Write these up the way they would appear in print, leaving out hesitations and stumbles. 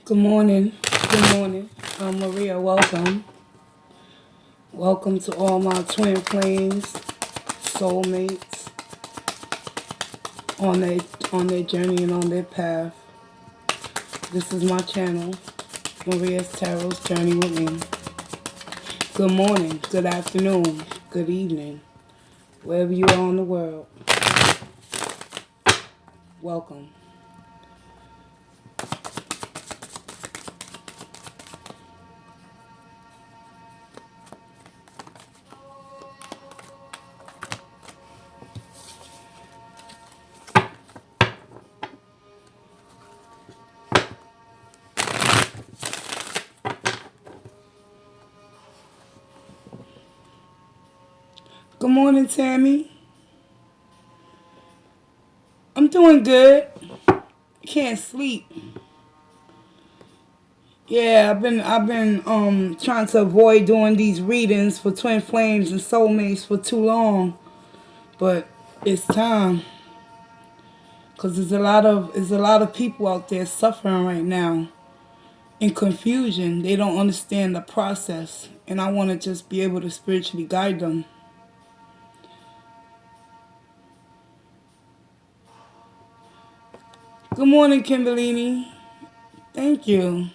Good morning. Good morning. Maria, welcome. Welcome to all my twin flames, soulmates on their journey and on their path. This is my channel, Maria's Tarot's Journey with me. Good morning, good afternoon, good evening, wherever you are in the world. Welcome. Good morning, Tammy. I'm doing good. Can't sleep. Yeah, I've been trying to avoid doing these readings for twin flames and soulmates for too long, but it's time, cause there's a lot of people out there suffering right now in confusion. They don't understand the process, and I want to just be able to spiritually guide them. Good morning, Kimberly. Thank you.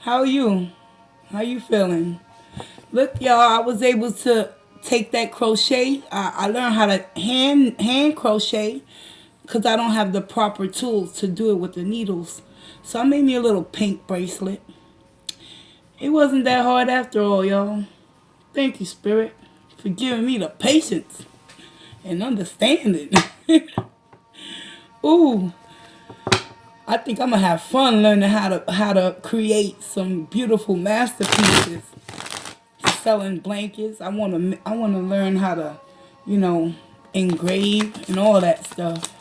How are you? How you feeling? Look, y'all, I was able to take that crochet. I learned how to hand crochet because I don't have the proper tools to do it with the needles. So I made me a little pink bracelet. It wasn't that hard after all, y'all. Thank you, Spirit, for giving me the patience and understanding. Ooh, I think I'm gonna have fun learning how to create some beautiful masterpieces. Selling blankets. I wanna learn how to, engrave and all that stuff.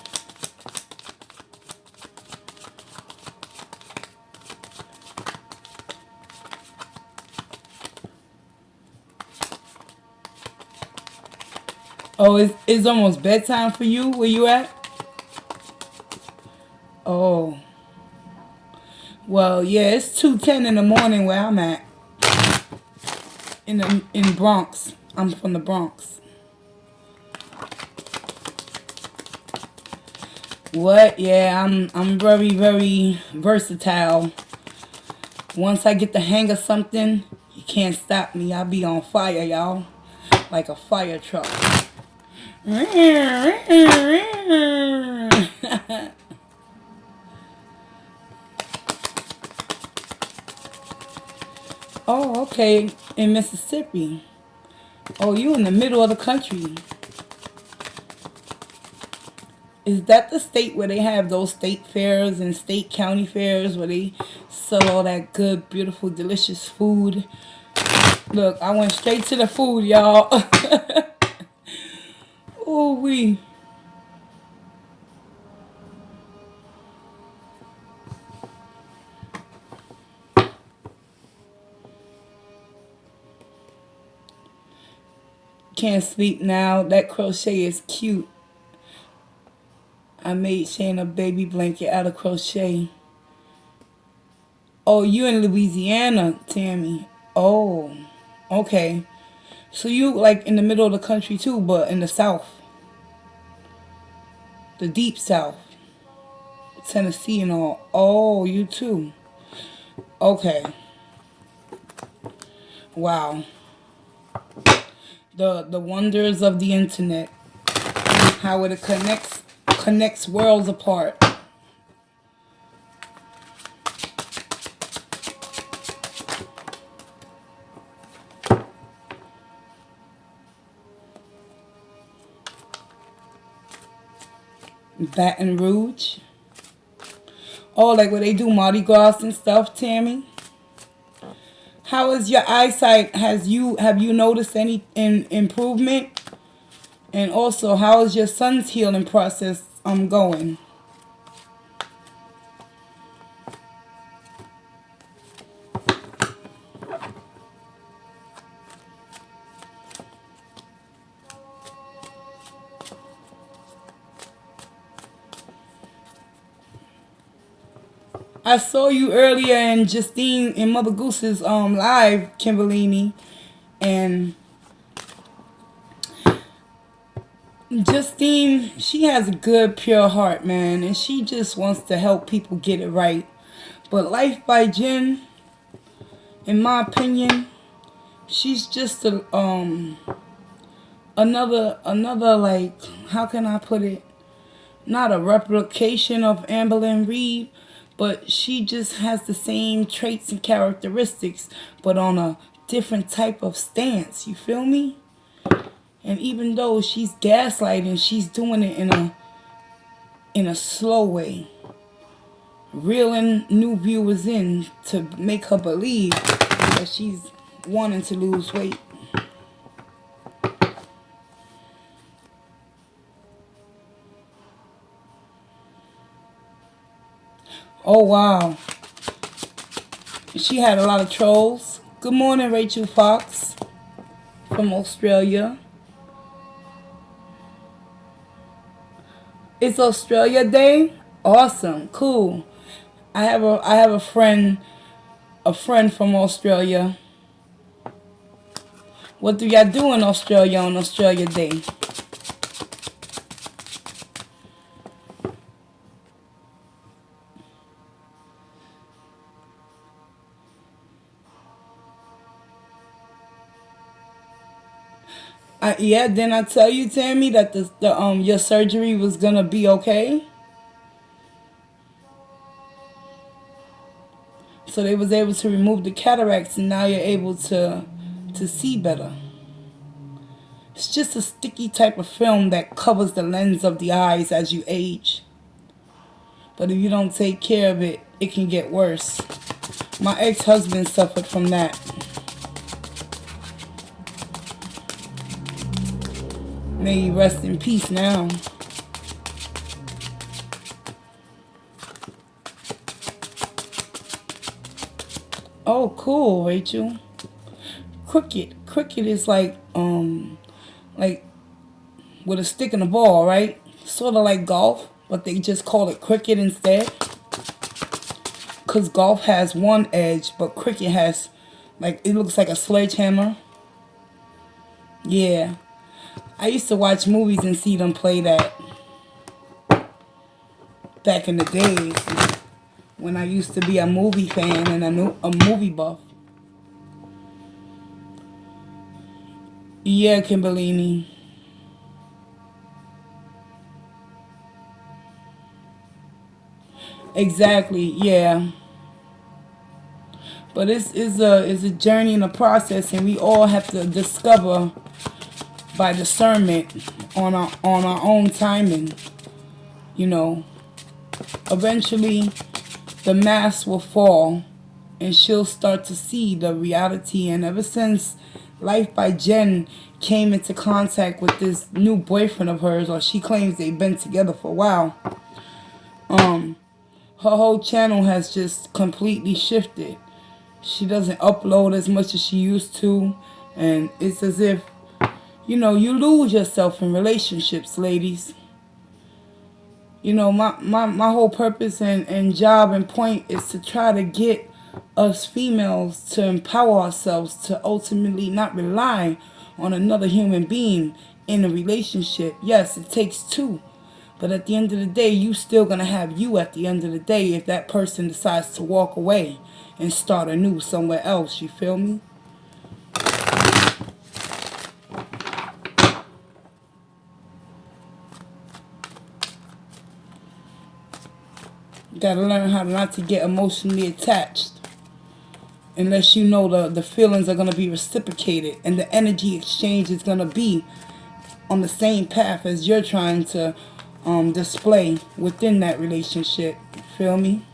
Oh, it's almost bedtime for you. Where you at? Oh, well, yeah, it's 2:10 in the morning where I'm at. In Bronx. I'm from the Bronx. What? Yeah, I'm very, very versatile. Once I get the hang of something, you can't stop me. I'll be on fire, y'all. Like a fire truck. Oh, okay. In Mississippi. Oh, you in the middle of the country. Is that the state where they have those state fairs and state county fairs where they sell all that good, beautiful, delicious food? Look, I went straight to the food, y'all. Ooh, we. Can't sleep now. That crochet is cute. I made Shane a baby blanket out of crochet. Oh, you in Louisiana, Tammy. Oh, okay. So you like in the middle of the country too, but in the South. The deep South. Tennessee and all. Oh, you too. Okay. Wow. The wonders of the internet. How it connects worlds apart. Baton Rouge. Oh, like where they do Mardi Gras and stuff, Tammy. How is your eyesight? Have you noticed any improvement? And also, how is your son's healing process going? I saw you earlier in Justine and Mother Goose's live, Kimberly, and Justine, she has a good, pure heart, man, and she just wants to help people get it right. But Life by Jen, in my opinion, she's just a another like, how can I put it? Not a replication of Amberlynn Reed, but she just has the same traits and characteristics, but on a different type of stance. You feel me? And even though she's gaslighting, she's doing it in a slow way, reeling new viewers in to make her believe that she's wanting to lose weight. Oh wow, she had a lot of trolls. Good morning, Rachel Fox from Australia. It's Australia Day. Awesome, cool. I have a friend from Australia. What do y'all do in Australia on Australia Day? Yeah, didn't I tell you, Tammy, that the your surgery was gonna be okay? So they was able to remove the cataracts, and now you're able to see better. It's just a sticky type of film that covers the lens of the eyes as you age. But if you don't take care of it, it can get worse. My ex-husband suffered from that. May he rest in peace now. Oh, cool, Rachel. Cricket. Cricket is like with a stick and a ball, right? Sort of like golf, but they just call it cricket instead. Because golf has one edge, but cricket has, like, it looks like a sledgehammer. Yeah. I used to watch movies and see them play that back in the days when I used to be a movie fan and a movie buff. Yeah, Kimberly. Exactly, yeah. But it's a journey and a process, and we all have to discover by discernment on our own timing. You know, eventually the mask will fall and she'll start to see the reality. And ever since Life by Jen came into contact with this new boyfriend of hers, or she claims they've been together for a while, her whole channel has just completely shifted. She doesn't upload as much as she used to, and it's as if, you know, you lose yourself in relationships, ladies. You know, my whole purpose and job and point is to try to get us females to empower ourselves to ultimately not rely on another human being in a relationship. Yes, it takes two. But at the end of the day, you still going to have you at the end of the day if that person decides to walk away and start anew somewhere else. You feel me? You got to learn how not to get emotionally attached. Unless you know the feelings are going to be reciprocated and the energy exchange is going to be on the same path as you're trying to display within that relationship. You feel me?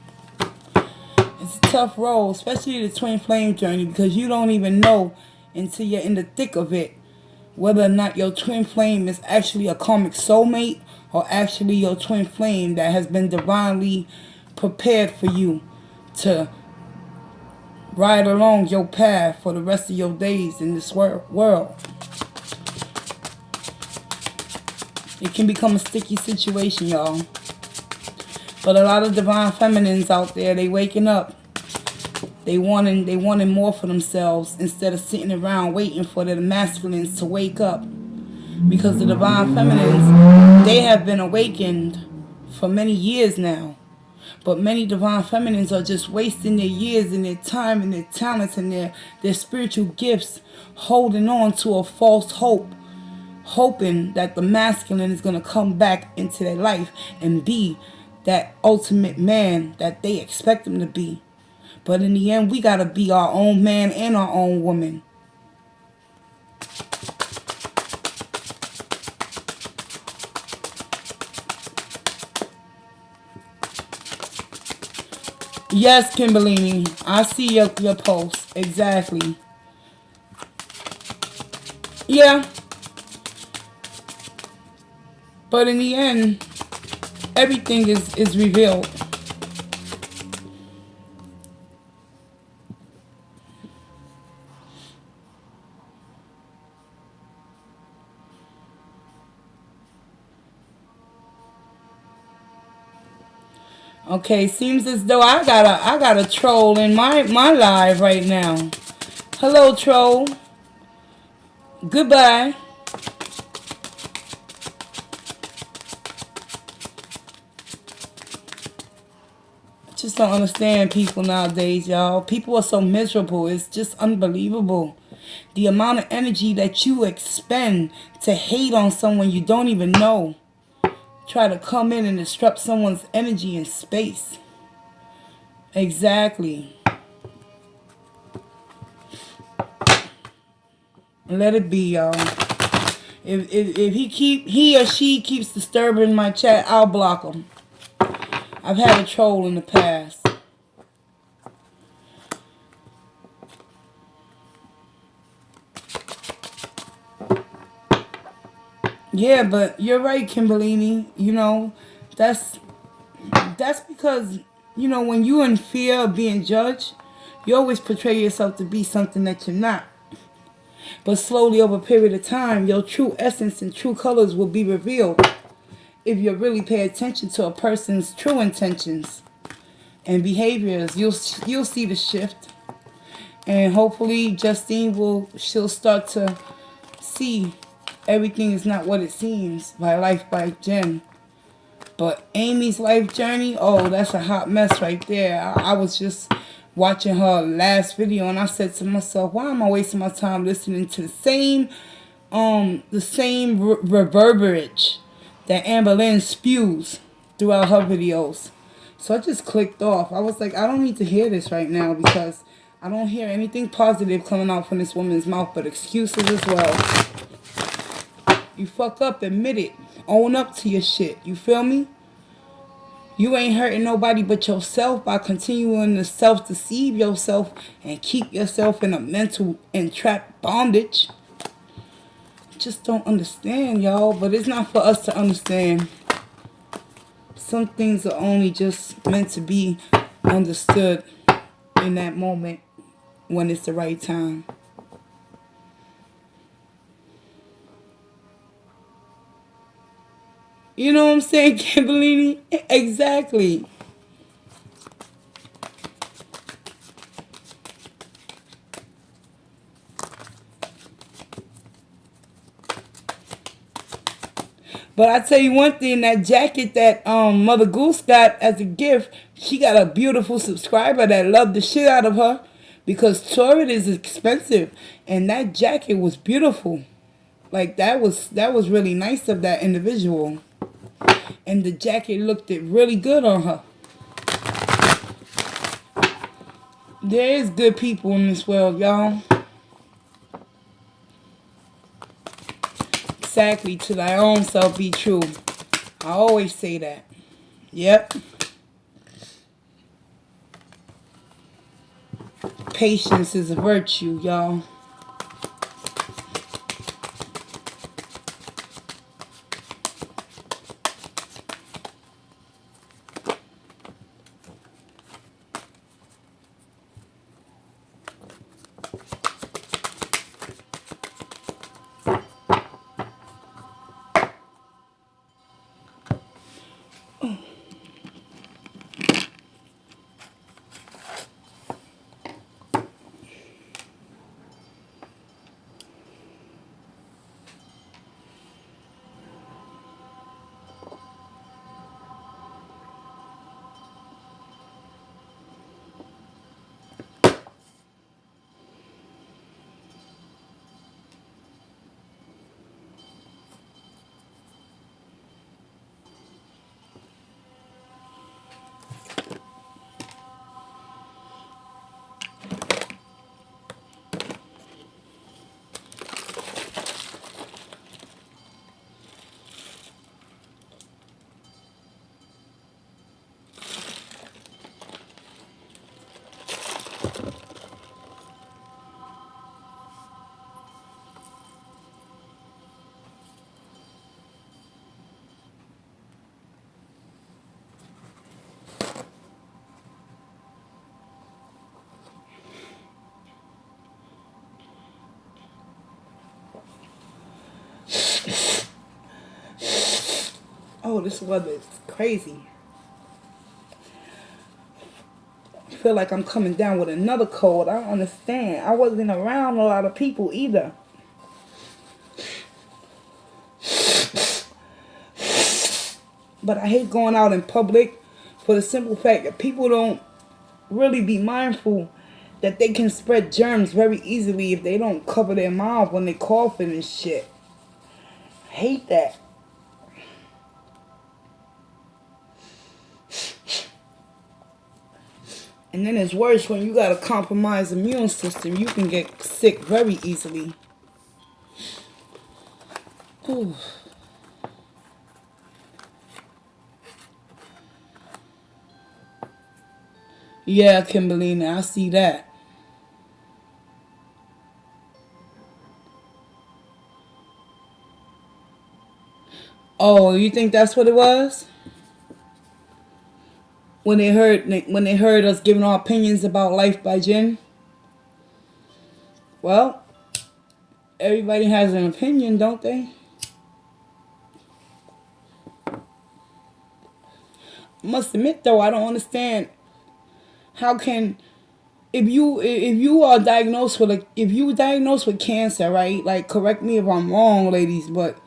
It's a tough role, especially the twin flame journey, because you don't even know until you're in the thick of it whether or not your twin flame is actually a karmic soulmate or actually your twin flame that has been divinely prepared for you to ride along your path for the rest of your days in this world. It can become a sticky situation, y'all. But a lot of divine feminines out there, they waking up. They wanting more for themselves instead of sitting around waiting for the masculines to wake up. Because the divine feminines, they have been awakened for many years now. But many divine feminines are just wasting their years and their time and their talents and their spiritual gifts, holding on to a false hope, hoping that the masculine is going to come back into their life and be that ultimate man that they expect him to be. But in the end, we got to be our own man and our own woman. Yes, Kimberly, I see your post. Exactly. Yeah. But in the end, everything is revealed. Okay, seems as though I got a troll in my live right now. Hello, troll. Goodbye. I just don't understand people nowadays, y'all. People are so miserable. It's just unbelievable. The amount of energy that you expend to hate on someone you don't even know. Try to come in and disrupt someone's energy and space. Exactly. Let it be, y'all. If he or she keeps disturbing my chat, I'll block them. I've had a troll in the past. Yeah, but you're right, Kimberly. You know, that's because, you know, when you're in fear of being judged, you always portray yourself to be something that you're not. But slowly over a period of time, your true essence and true colors will be revealed if you really pay attention to a person's true intentions and behaviors. You'll see the shift. And hopefully she'll start to see everything is not what it seems by Life by Jen. But Amy's life journey, oh, that's a hot mess right there. I was just watching her last video and I said to myself, why am I wasting my time listening to the same reverberage that Amber Lynn spews throughout her videos? So I just clicked off. I was like, I don't need to hear this right now because I don't hear anything positive coming out from this woman's mouth but excuses as well. You fuck up, admit it. Own up to your shit. You feel me? You ain't hurting nobody but yourself by continuing to self-deceive yourself and keep yourself in a mental entrapped bondage. Just don't understand, y'all. But it's not for us to understand. Some things are only just meant to be understood in that moment when it's the right time. You know what I'm saying, Kimberly? Exactly. But I tell you one thing, that jacket that Mother Goose got as a gift, she got a beautiful subscriber that loved the shit out of her because Torrid is expensive, and that jacket was beautiful. Like that was really nice of that individual. And the jacket looked really good on her. There is good people in this world, y'all. Exactly, to thy own self be true. I always say that. Yep. Patience is a virtue, y'all. this weather is crazy. I feel like I'm coming down with another cold. I don't understand. I wasn't around a lot of people either. But I hate going out in public for the simple fact that people don't really be mindful that they can spread germs very easily if they don't cover their mouth when they coughing and shit. I hate that. And then it's worse when you got a compromised immune system. You can get sick very easily. Ooh. Yeah, Kimberly, I see that. Oh, you think that's what it was? When they heard us giving our opinions about Life by Jen? Well, everybody has an opinion, don't they? I must admit though, I don't understand how can if you are diagnosed with cancer, right? Like, correct me if I'm wrong, ladies, but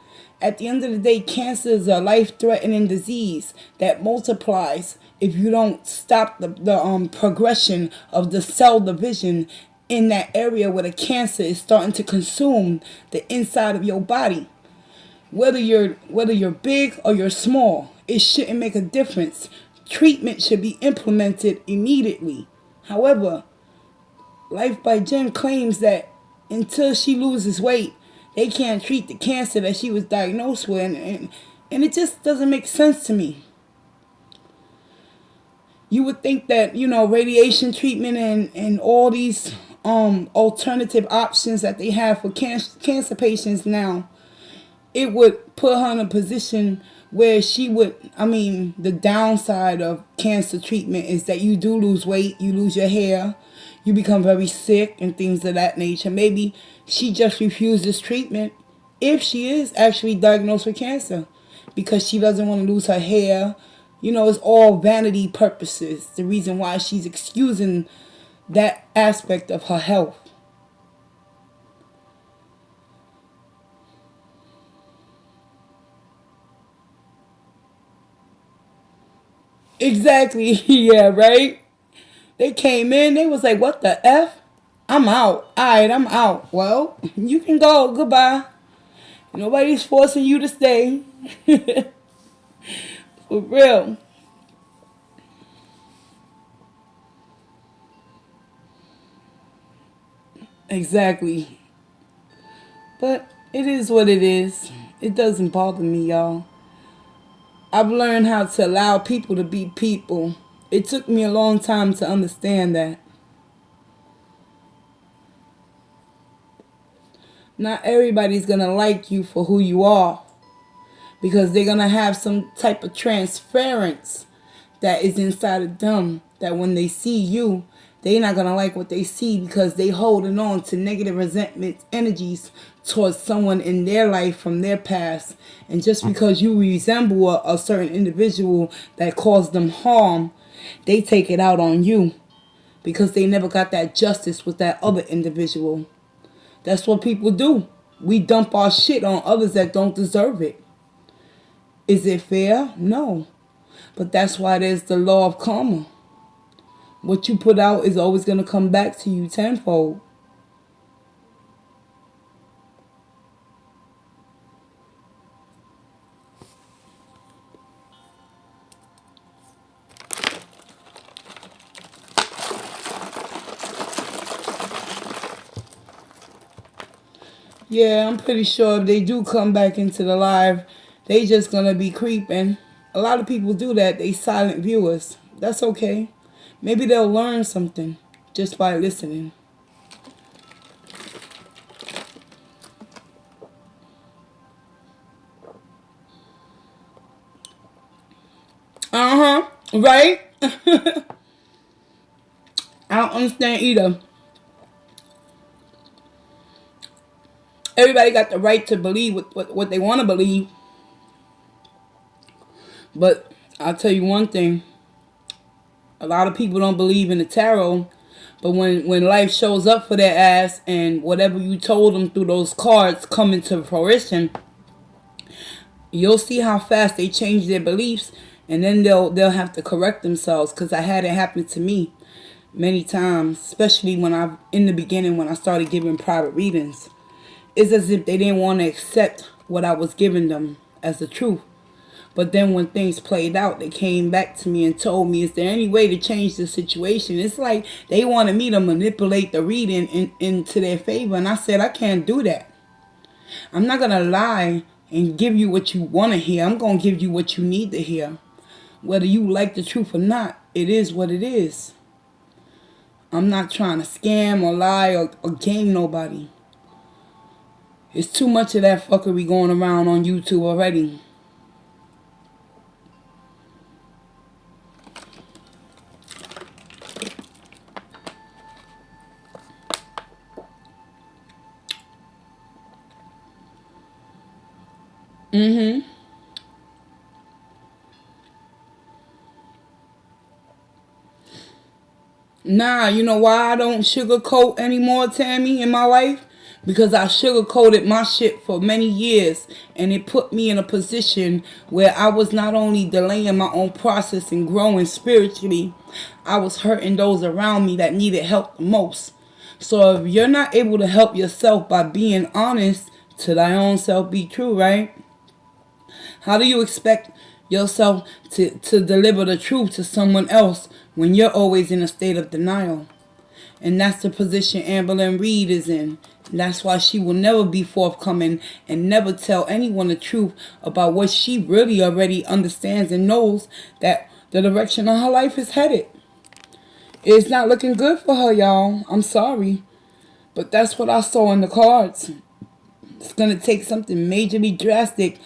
at the end of the day, cancer is a life-threatening disease that multiplies if you don't stop the progression of the cell division in that area where the cancer is starting to consume the inside of your body. Whether you're big or you're small, it shouldn't make a difference. Treatment should be implemented immediately. However, Life by Jen claims that until she loses weight, they can't treat the cancer that she was diagnosed with, and it just doesn't make sense to me. You would think that, radiation treatment and all these alternative options that they have for cancer patients now, it would put her in a position where the downside of cancer treatment is that you do lose weight, you lose your hair, you become very sick and things of that nature. Maybe she just refuses treatment if she is actually diagnosed with cancer because she doesn't want to lose her hair. It's all vanity purposes. The reason why she's excusing that aspect of her health. Exactly. Yeah, right? They came in, they was like, what the F? I'm out. Alright, I'm out. Well, you can go. Goodbye. Nobody's forcing you to stay. For real. Exactly. But it is what it is. It doesn't bother me, y'all. I've learned how to allow people to be people. It took me a long time to understand that. Not everybody's going to like you for who you are, because they're going to have some type of transference that is inside of them, that when they see you, they're not going to like what they see because they holding on to negative resentment energies towards someone in their life from their past. And just because you resemble a certain individual that caused them harm, they take it out on you because they never got that justice with that other individual. That's what people do. We dump our shit on others that don't deserve it. Is it fair? No. But that's why there's the law of karma. What you put out is always going to come back to you tenfold. Yeah, I'm pretty sure if they do come back into the live, they just going to be creeping. A lot of people do that. They silent viewers. That's okay. Maybe they'll learn something just by listening. Uh-huh. Right? I don't understand either. Everybody got the right to believe what they want to believe. But I'll tell you one thing. A lot of people don't believe in the tarot. But when life shows up for their ass and whatever you told them through those cards come into fruition, you'll see how fast they change their beliefs, and then they'll have to correct themselves. Because I had it happen to me many times, especially in the beginning when I started giving private readings. It's as if they didn't want to accept what I was giving them as the truth. But then when things played out, they came back to me and told me, is there any way to change the situation? It's like they wanted me to manipulate the reading into their favor. And I said, I can't do that. I'm not going to lie and give you what you want to hear. I'm going to give you what you need to hear. Whether you like the truth or not, it is what it is. I'm not trying to scam or lie or game nobody. It's too much of that fuckery going around on YouTube already. Nah, you know why I don't sugarcoat anymore, Tammy, in my life? Because I sugarcoated my shit for many years, and it put me in a position where I was not only delaying my own process and growing spiritually, I was hurting those around me that needed help the most. So if you're not able to help yourself by being honest, to thy own self be true, right? How do you expect yourself to deliver the truth to someone else when you're always in a state of denial? And that's the position Amberlynn Reed is in. And that's why she will never be forthcoming and never tell anyone the truth about what she really already understands and knows that the direction of her life is headed. It's not looking good for her, y'all. I'm sorry. But that's what I saw in the cards. It's going to take something majorly drastic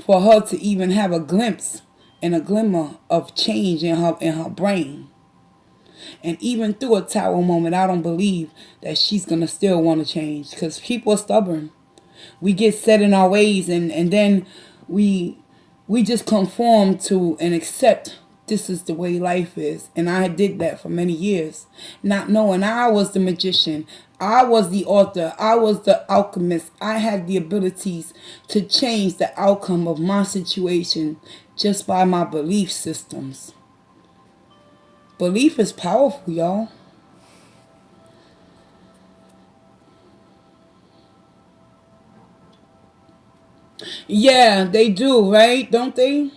for her to even have a glimpse and a glimmer of change in her brain. And even through a tower moment, I don't believe that she's going to still want to change. Because people are stubborn. We get set in our ways and then we just conform to and accept this is the way life is. And I did that for many years. Not knowing I was the magician. I was the author. I was the alchemist. I had the abilities to change the outcome of my situation just by my belief systems. Belief is powerful, y'all. Yeah, they do, right? Don't they?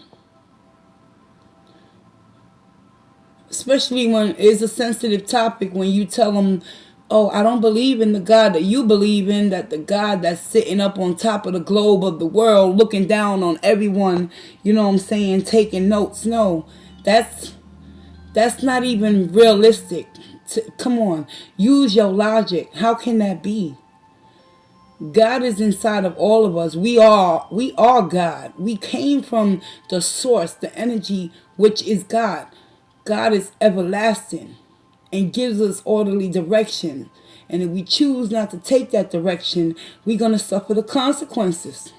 Especially when it's a sensitive topic, when you tell them, oh, I don't believe in the God that you believe in, that the God that's sitting up on top of the globe of the world, looking down on everyone, you know what I'm saying, taking notes. No, that's not even realistic. Come on, use your logic. How can that be? God is inside of all of us. We are God. We came from the source, the energy, which is God. God is everlasting and gives us orderly direction. And if we choose not to take that direction, we're going to suffer the consequences.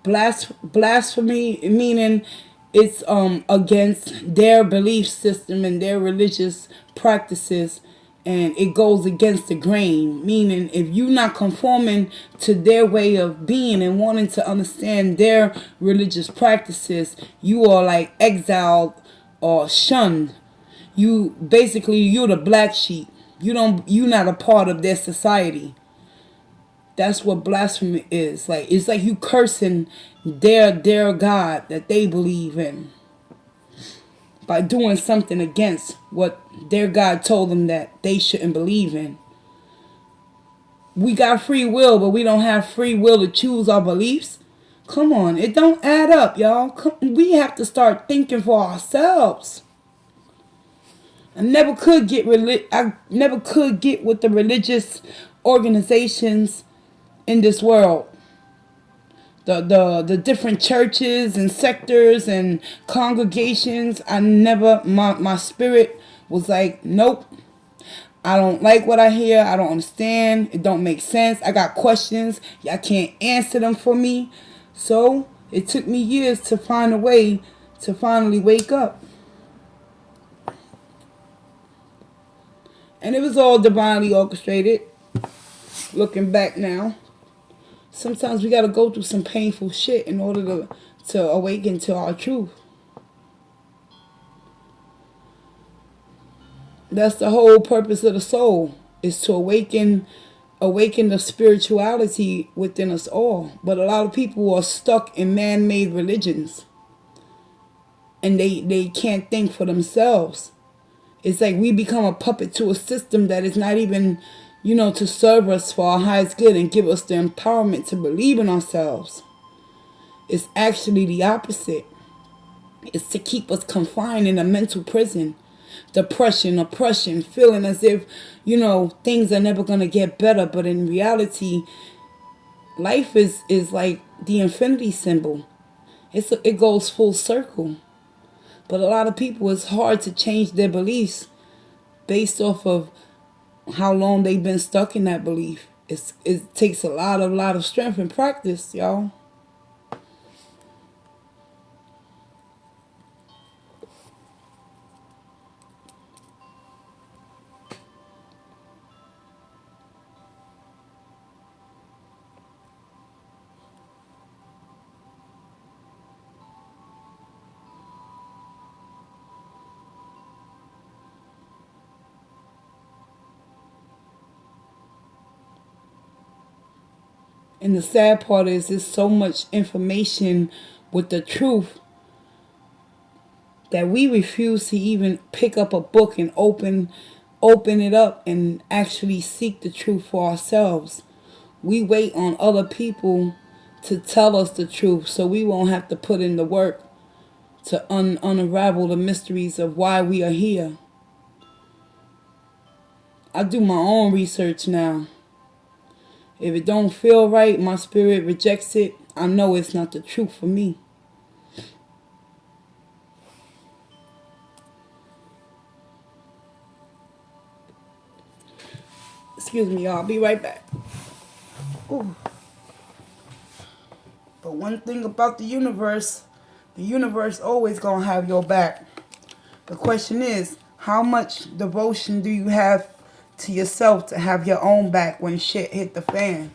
Blasphemy, meaning it's against their belief system and their religious practices, and it goes against the grain, meaning if you're not conforming to their way of being and wanting to understand their religious practices, you are like exiled or shunned. You're the black sheep. You're not a part of their society. That's what blasphemy is. Like, it's like you cursing their God that they believe in by doing something against what their God told them that they shouldn't believe in. We got free will, but we don't have free will to choose our beliefs. Come on, it don't add up, y'all. We have to start thinking for ourselves. I never could get with the religious organizations in this world. The different churches and sectors and congregations, my spirit was like, nope. I don't like what I hear. I don't understand. It don't make sense. I got questions. Y'all can't answer them for me. So it took me years to find a way to finally wake up. And it was all divinely orchestrated. Looking back now. Sometimes we got to go through some painful shit in order to awaken to our truth. That's the whole purpose of the soul, is to awaken the spirituality within us all. But a lot of people are stuck in man-made religions, and they can't think for themselves. It's like we become a puppet to a system that is not even, to serve us for our highest good and give us the empowerment to believe in ourselves. It's actually the opposite. It's to keep us confined in a mental prison. Depression, oppression, feeling as if, things are never going to get better. But in reality, life is like the infinity symbol. It goes full circle. But a lot of people, it's hard to change their beliefs based off of how long they've been stuck in that belief. It takes a lot of strength and practice, y'all. And the sad part is there's so much information with the truth that we refuse to even pick up a book and open it up and actually seek the truth for ourselves. We wait on other people to tell us the truth so we won't have to put in the work to unravel the mysteries of why we are here. I do my own research now. If it don't feel right, my spirit rejects it, I know it's not the truth for me. Excuse me, y'all. I'll be right back. Ooh. But one thing about the universe always gonna have your back. The question is, how much devotion do you have to yourself to have your own back when shit hit the fan?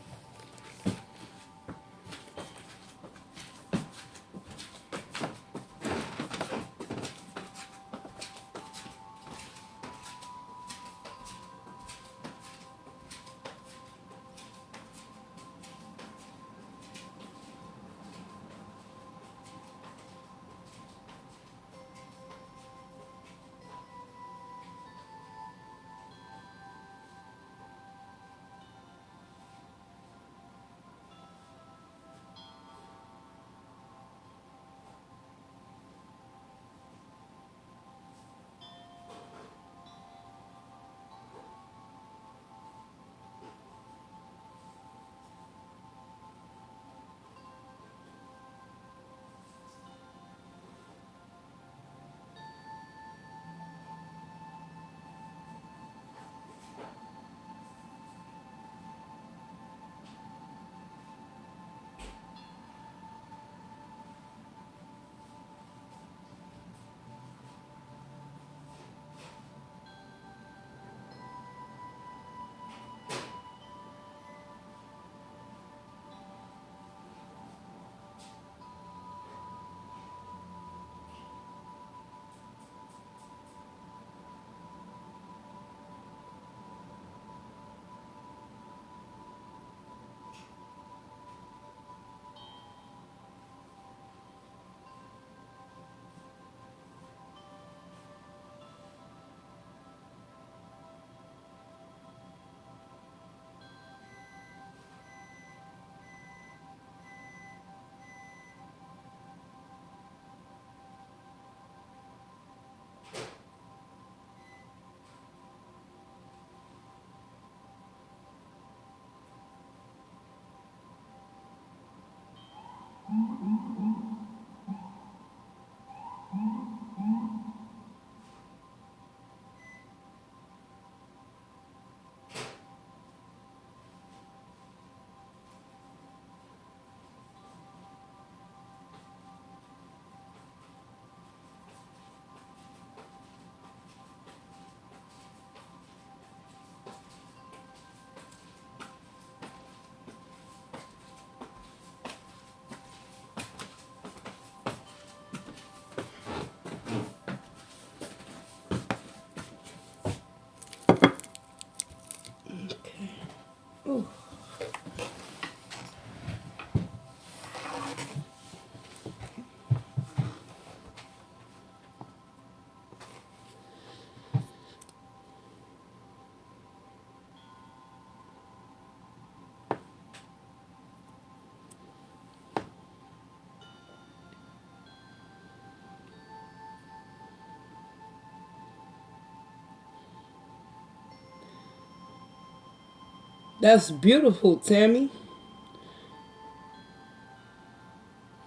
That's beautiful, Tammy.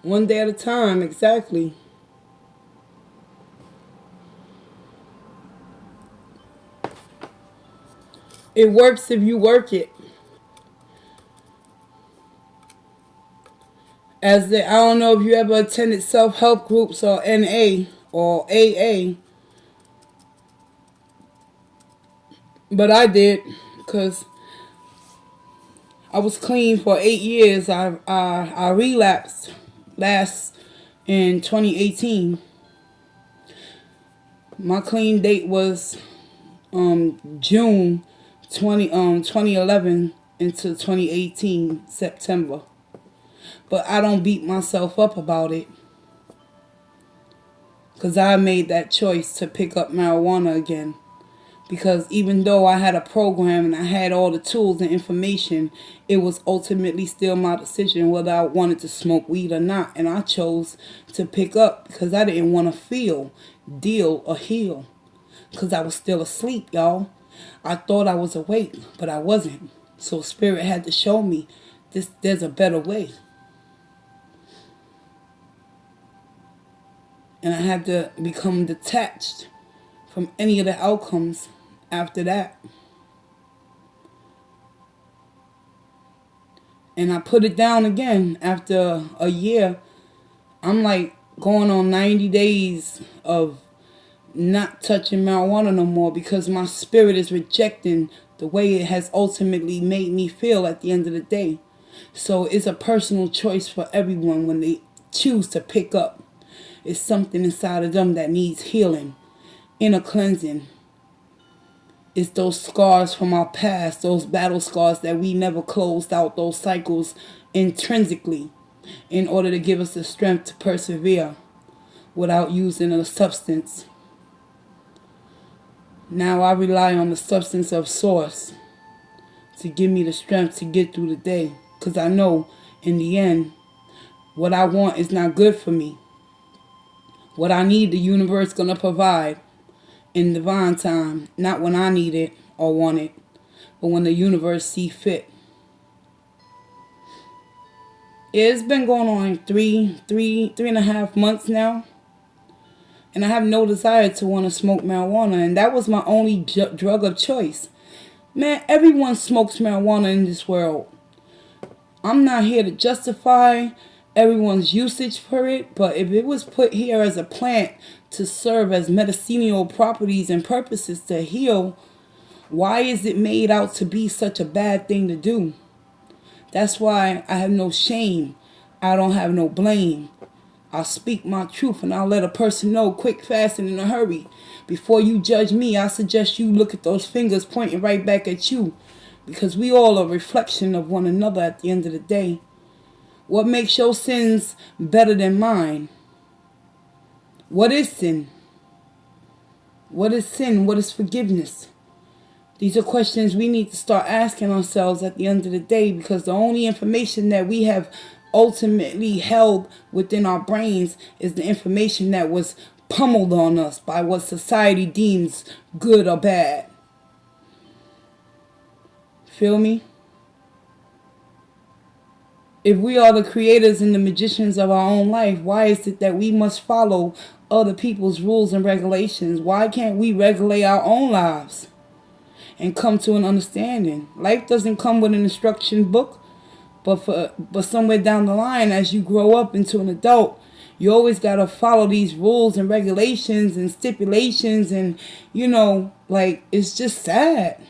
One day at a time, exactly. It works if you work it. I don't know if you ever attended self-help groups or NA or AA, but I did, because I was clean for 8 years. I relapsed last in 2018. My clean date was June 2011 into 2018 September. But I don't beat myself up about it, because I made that choice to pick up marijuana again. Because even though I had a program and I had all the tools and information, it was ultimately still my decision whether I wanted to smoke weed or not. And I chose to pick up because I didn't want to feel, deal, or heal. Because I was still asleep, y'all. I thought I was awake, but I wasn't. So Spirit had to show me there's a better way. And I had to become detached from any of the outcomes after that. And I put it down again after a year. I'm like going on 90 days of not touching marijuana no more, because my spirit is rejecting the way it has ultimately made me feel at the end of the day. So it's a personal choice for everyone when they choose to pick up. It's something inside of them that needs healing, inner cleansing. It's those scars from our past, those battle scars that we never closed out, those cycles intrinsically, in order to give us the strength to persevere without using a substance. Now I rely on the substance of Source to give me the strength to get through the day, because I know in the end, what I want is not good for me. What I need, the universe going to provide in divine time, not when I need it or want it, but when the universe see fit. It's been going on three and a half months now, and I have no desire to want to smoke marijuana, and that was my only drug of choice. Man, everyone smokes marijuana in this world. I'm not here to justify everyone's usage for it, but if it was put here as a plant to serve as medicinal properties and purposes to heal, why is it made out to be such a bad thing to do? That's why I have no shame. I don't have no blame. I'll speak my truth, and I'll let a person know quick, fast, and in a hurry. Before you judge me, I suggest you look at those fingers pointing right back at you, because we all are a reflection of one another at the end of the day. What makes your sins better than mine? What is sin? What is sin? What is forgiveness? These are questions we need to start asking ourselves at the end of the day, because the only information that we have ultimately held within our brains is the information that was pummeled on us by what society deems good or bad. Feel me? If we are the creators and the magicians of our own life, why is it that we must follow other people's rules and regulations? Why can't we regulate our own lives and come to an understanding? Life doesn't come with an instruction book, but somewhere down the line, as you grow up into an adult, you always got to follow these rules and regulations and stipulations, and it's just sad.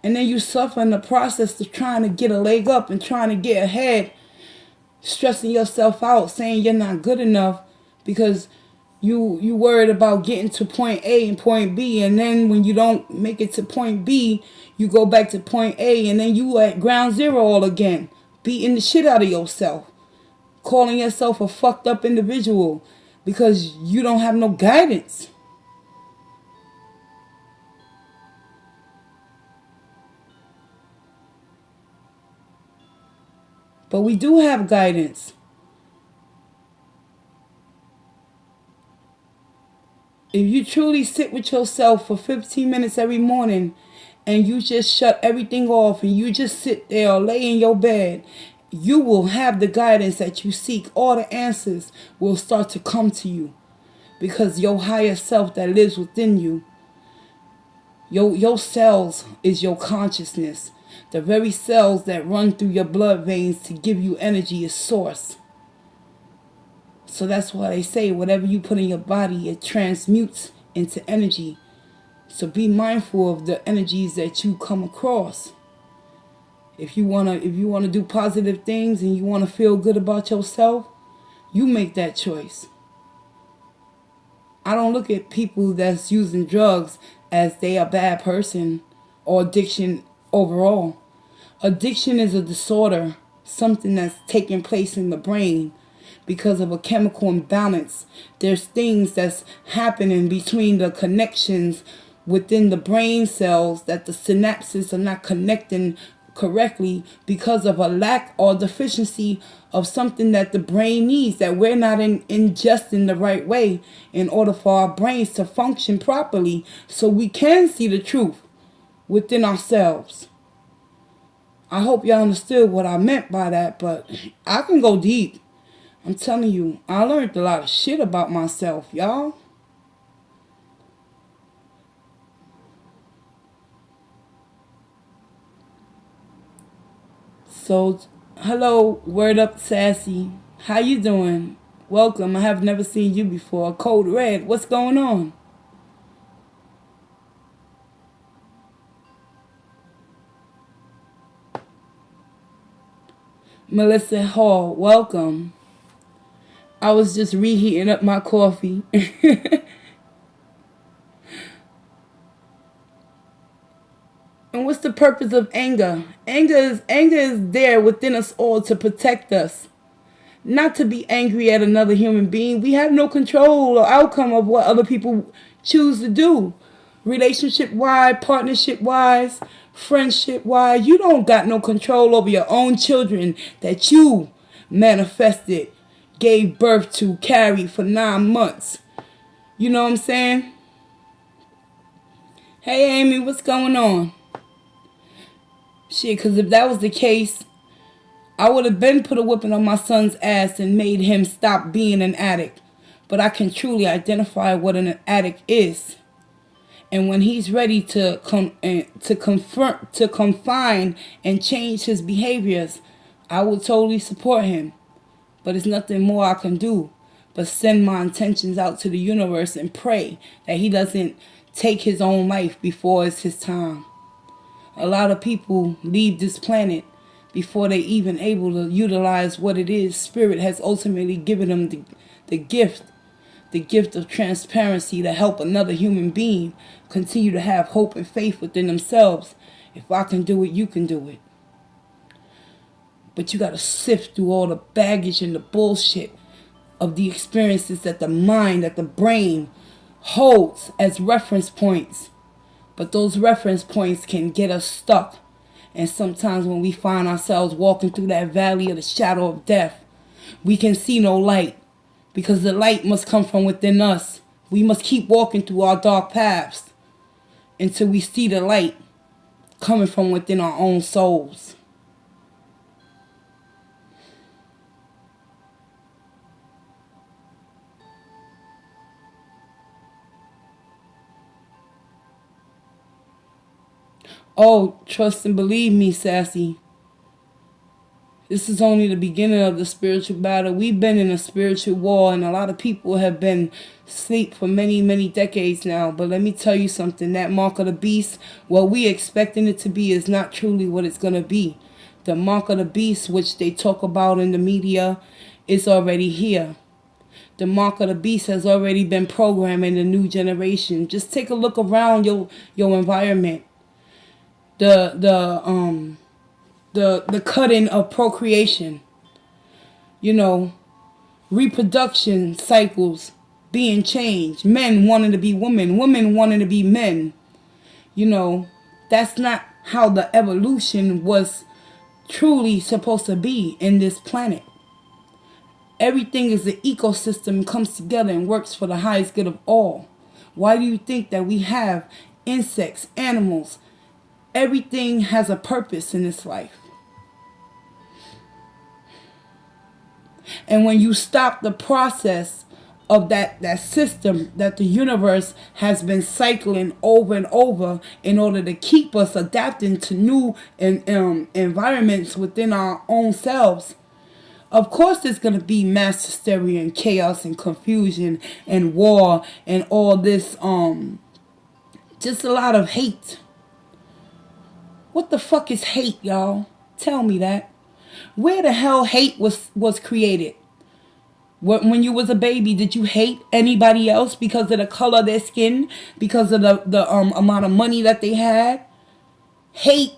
And then you suffer in the process of trying to get a leg up and trying to get ahead, stressing yourself out, saying you're not good enough because you worried about getting to point A and point B, and then when you don't make it to point B, you go back to point A, and then you at ground zero all again, beating the shit out of yourself, calling yourself a fucked up individual because you don't have no guidance. But we do have guidance. If you truly sit with yourself for 15 minutes every morning and you just shut everything off and you just sit there or lay in your bed, you will have the guidance that you seek. All the answers will start to come to you, because your higher self that lives within you, your cells is your consciousness. The very cells that run through your blood veins to give you energy is source. So that's why they say whatever you put in your body, it transmutes into energy. So be mindful of the energies that you come across. If you wanna do positive things and you wanna feel good about yourself, you make that choice. I don't look at people that's using drugs as they a bad person, or addiction overall. Addiction is a disorder, something that's taking place in the brain because of a chemical imbalance. There's things that's happening between the connections within the brain cells that the synapses are not connecting correctly because of a lack or deficiency of something that the brain needs, that we're not ingesting the right way in order for our brains to function properly, so we can see the truth within ourselves. I hope y'all understood what I meant by that, but I can go deep. I'm telling you, I learned a lot of shit about myself, y'all. So, hello, Word Up Sassy. How you doing? Welcome. I have never seen you before. Code Red, what's going on? Melissa Hall, welcome. I was just reheating up my coffee. And what's the purpose of anger? Anger is there within us all to protect us. Not to be angry at another human being. We have no control or outcome of what other people choose to do. Relationship-wise, partnership-wise, friendship-wise. You don't got no control over your own children that you manifested, gave birth to, carried for 9 months. You know what I'm saying? Hey, Amy, what's going on? Shit, because if that was the case, I would have been put a whipping on my son's ass and made him stop being an addict. But I can truly identify what an addict is. And when he's ready to confine and change his behaviors, I will totally support him. But there's nothing more I can do but send my intentions out to the universe and pray that he doesn't take his own life before it's his time. A lot of people leave this planet before they even able to utilize what it is Spirit has ultimately given them, the gift of transparency, to help another human being continue to have hope and faith within themselves. If I can do it, you can do it. But you got to sift through all the baggage and the bullshit of the experiences that the mind, that the brain holds as reference points. But those reference points can get us stuck. And sometimes when we find ourselves walking through that valley of the shadow of death, we can see no light, because the light must come from within us. We must keep walking through our dark paths until we see the light coming from within our own souls. Oh, trust and believe me, Sassy. This is only the beginning of the spiritual battle. We've been in a spiritual war, and a lot of people have been asleep for many, many decades now. But let me tell you something. That mark of the beast, what we expecting it to be, is not truly what it's going to be. The mark of the beast, which they talk about in the media, is already here. The mark of the beast has already been programmed in the new generation. Just take a look around your environment. The cutting of procreation, reproduction cycles being changed, men wanting to be women wanting to be men. That's not how the evolution was truly supposed to be in this planet. Everything is an ecosystem, comes together and works for the highest good of all. Why do you think that we have insects, animals, Everything has a purpose in this life. And when you stop the process of that system that the universe has been cycling over and over in order to keep us adapting to new environments within our own selves, of course there's going to be mass hysteria and chaos and confusion and war and all this, just a lot of hate. What the fuck is hate, y'all? Tell me that. Where the hell hate was created? When you was a baby, did you hate anybody else because of the color of their skin? Because of the amount of money that they had? Hate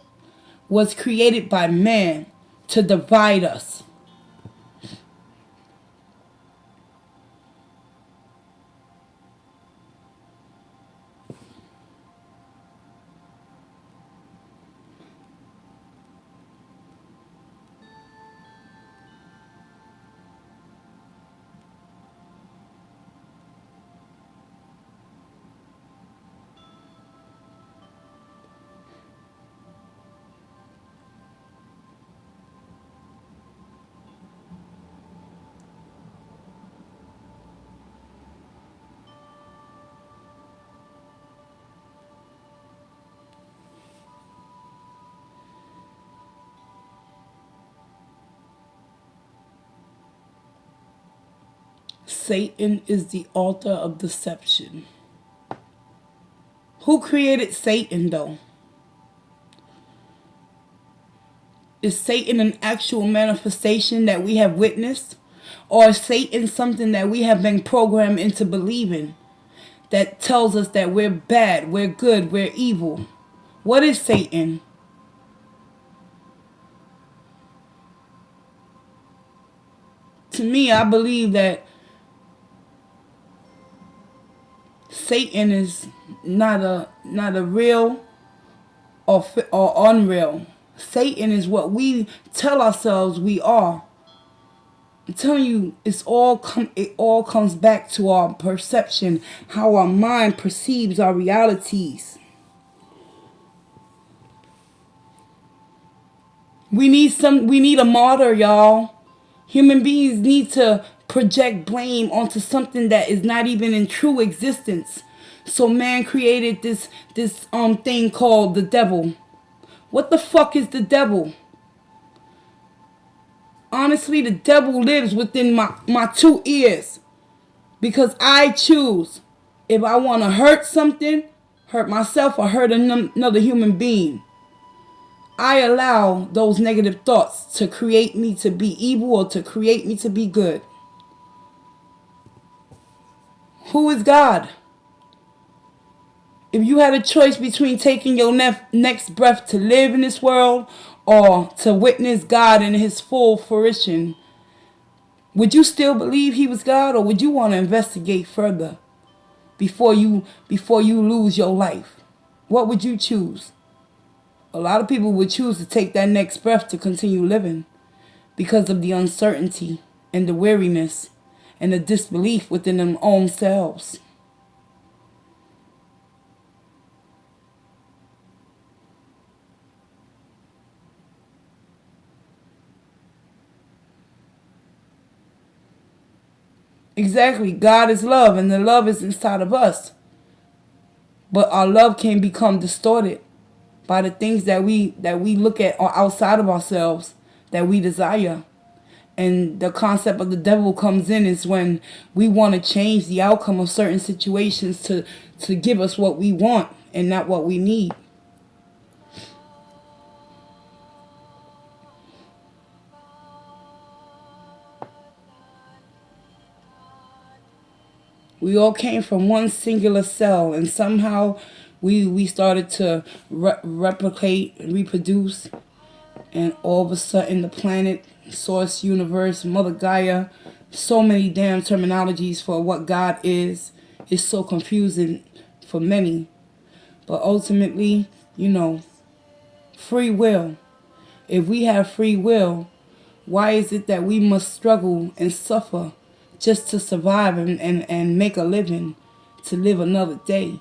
was created by man to divide us. Satan is the author of deception. Who created Satan, though? Is Satan an actual manifestation that we have witnessed? Or is Satan something that we have been programmed into believing that tells us that we're bad, we're good, we're evil? What is Satan? To me, I believe that Satan is not a real or unreal. Satan is what we tell ourselves we are. I'm telling you, it all comes back to our perception, how our mind perceives our realities. We need a martyr, y'all. Human beings need to project blame onto something that is not even in true existence. So man created this thing called the devil. What the fuck is the devil? Honestly, the devil lives within my two ears. Because I choose if I want to hurt something, hurt myself, or hurt another human being. I allow those negative thoughts to create me to be evil or to create me to be good. Who is God? If you had a choice between taking your next breath to live in this world or to witness God in his full fruition, would you still believe he was God, or would you want to investigate further before you lose your life? What would you choose? A lot of people would choose to take that next breath to continue living because of the uncertainty and the weariness and the disbelief within them own selves. Exactly. God is love, and the love is inside of us. But our love can become distorted by the things that we look at outside of ourselves that we desire. And the concept of the devil comes in is when we want to change the outcome of certain situations to give us what we want and not what we need. We all came from one singular cell, and somehow we started to replicate and reproduce, and all of a sudden the planet, source, universe, Mother Gaia, so many damn terminologies for what God is so confusing for many. But ultimately, free will. If we have free will, why is it that we must struggle and suffer just to survive and make a living, to live another day?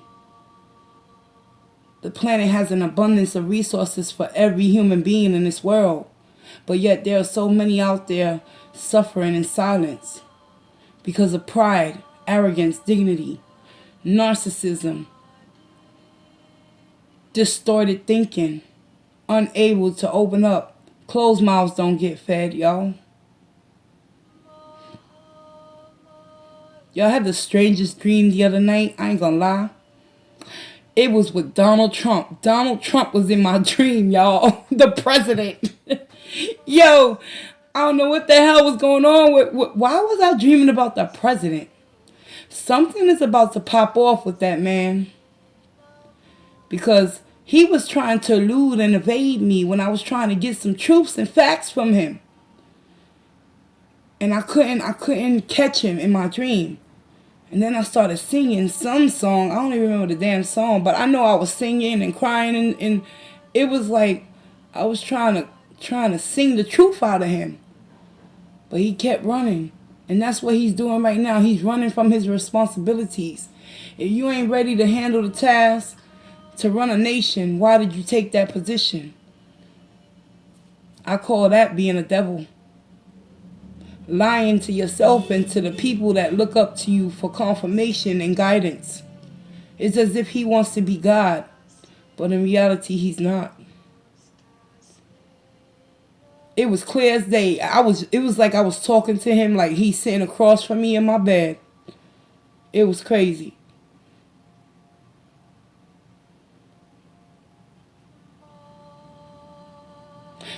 The planet has an abundance of resources for every human being in this world. But yet there are so many out there suffering in silence because of pride, arrogance, dignity, narcissism, distorted thinking, unable to open up. Closed mouths don't get fed, y'all. Y'all had the strangest dream the other night. I ain't gonna lie. It was with Donald Trump. Donald Trump was in my dream, y'all. The president. Yo, I don't know what the hell was going on with why was I dreaming about the president? Something is about to pop off with that man. Because he was trying to elude and evade me when I was trying to get some truths and facts from him. And I couldn't catch him in my dream. And then I started singing some song. I don't even remember the damn song, but I know I was singing and crying, and it was like I was trying to sing the truth out of him. But he kept running. And that's what he's doing right now. He's running from his responsibilities. If you ain't ready to handle the task to run a nation, why did you take that position? I call that being a devil. Lying to yourself and to the people that look up to you for confirmation and guidance. It's as if he wants to be God, but in reality, he's not. It was clear as day. It was like I was talking to him like he's sitting across from me in my bed. It was crazy.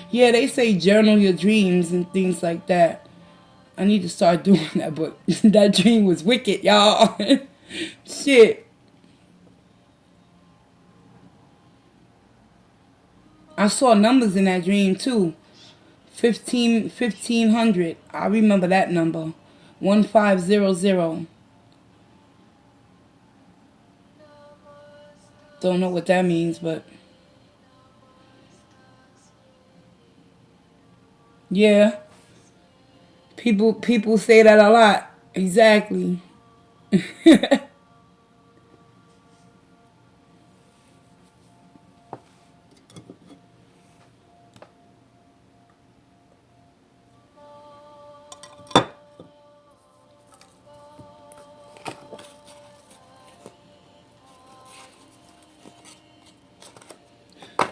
Yeah, they say journal your dreams and things like that. I need to start doing that, but that dream was wicked, y'all. Shit. I saw numbers in that dream too. 1500. I remember that number. 1500. Don't know what that means, but yeah. People say that a lot. Exactly.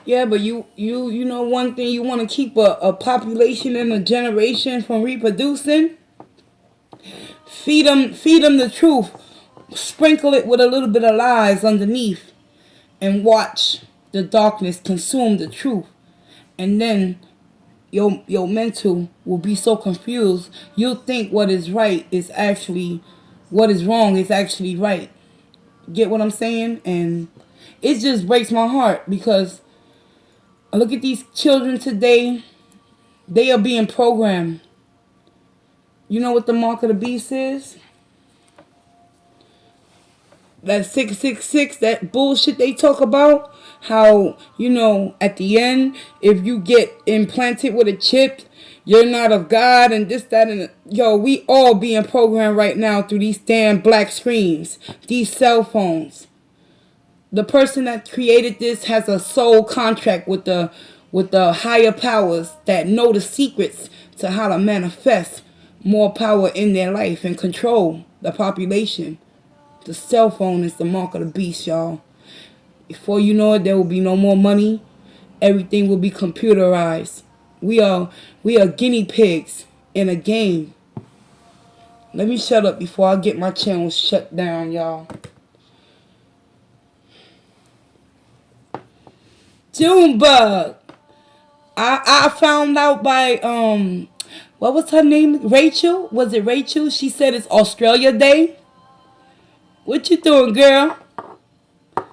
Yeah, but you know one thing, you want to keep a population and a generation from reproducing? Feed them the truth. Sprinkle it with a little bit of lies underneath. And watch the darkness consume the truth. And then your mental will be so confused. You'll think what is right is actually, what is wrong is actually right. Get what I'm saying? And it just breaks my heart because I look at these children today. They are being programmed. You know what the mark of the beast is? That 666, that bullshit they talk about. How, at the end, if you get implanted with a chip, you're not of God and this, that, and... Yo, we all being programmed right now through these damn black screens. These cell phones. The person that created this has a soul contract with the higher powers that know the secrets to how to manifest more power in their life and control the population. The cell phone is the mark of the beast, y'all. Before you know it, there will be no more money. Everything will be computerized. We are guinea pigs in a game. Let me shut up before I get my channel shut down, y'all. Junebug. I found out by what was her name? Rachel? Was it Rachel? She said it's Australia Day. What you doing, girl?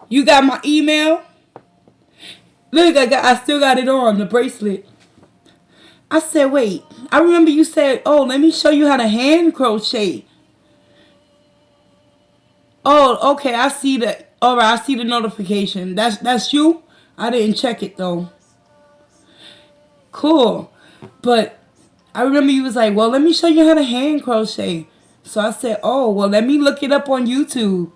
You got my email? Look, I still got it on, the bracelet. I said, wait. I remember you said, oh, let me show you how to hand crochet. Oh, okay, I see that. All right, I see the notification. That's you? I didn't check it, though. Cool. But I remember you was like, well, let me show you how to hand crochet. So I said, oh, well, let me look it up on YouTube.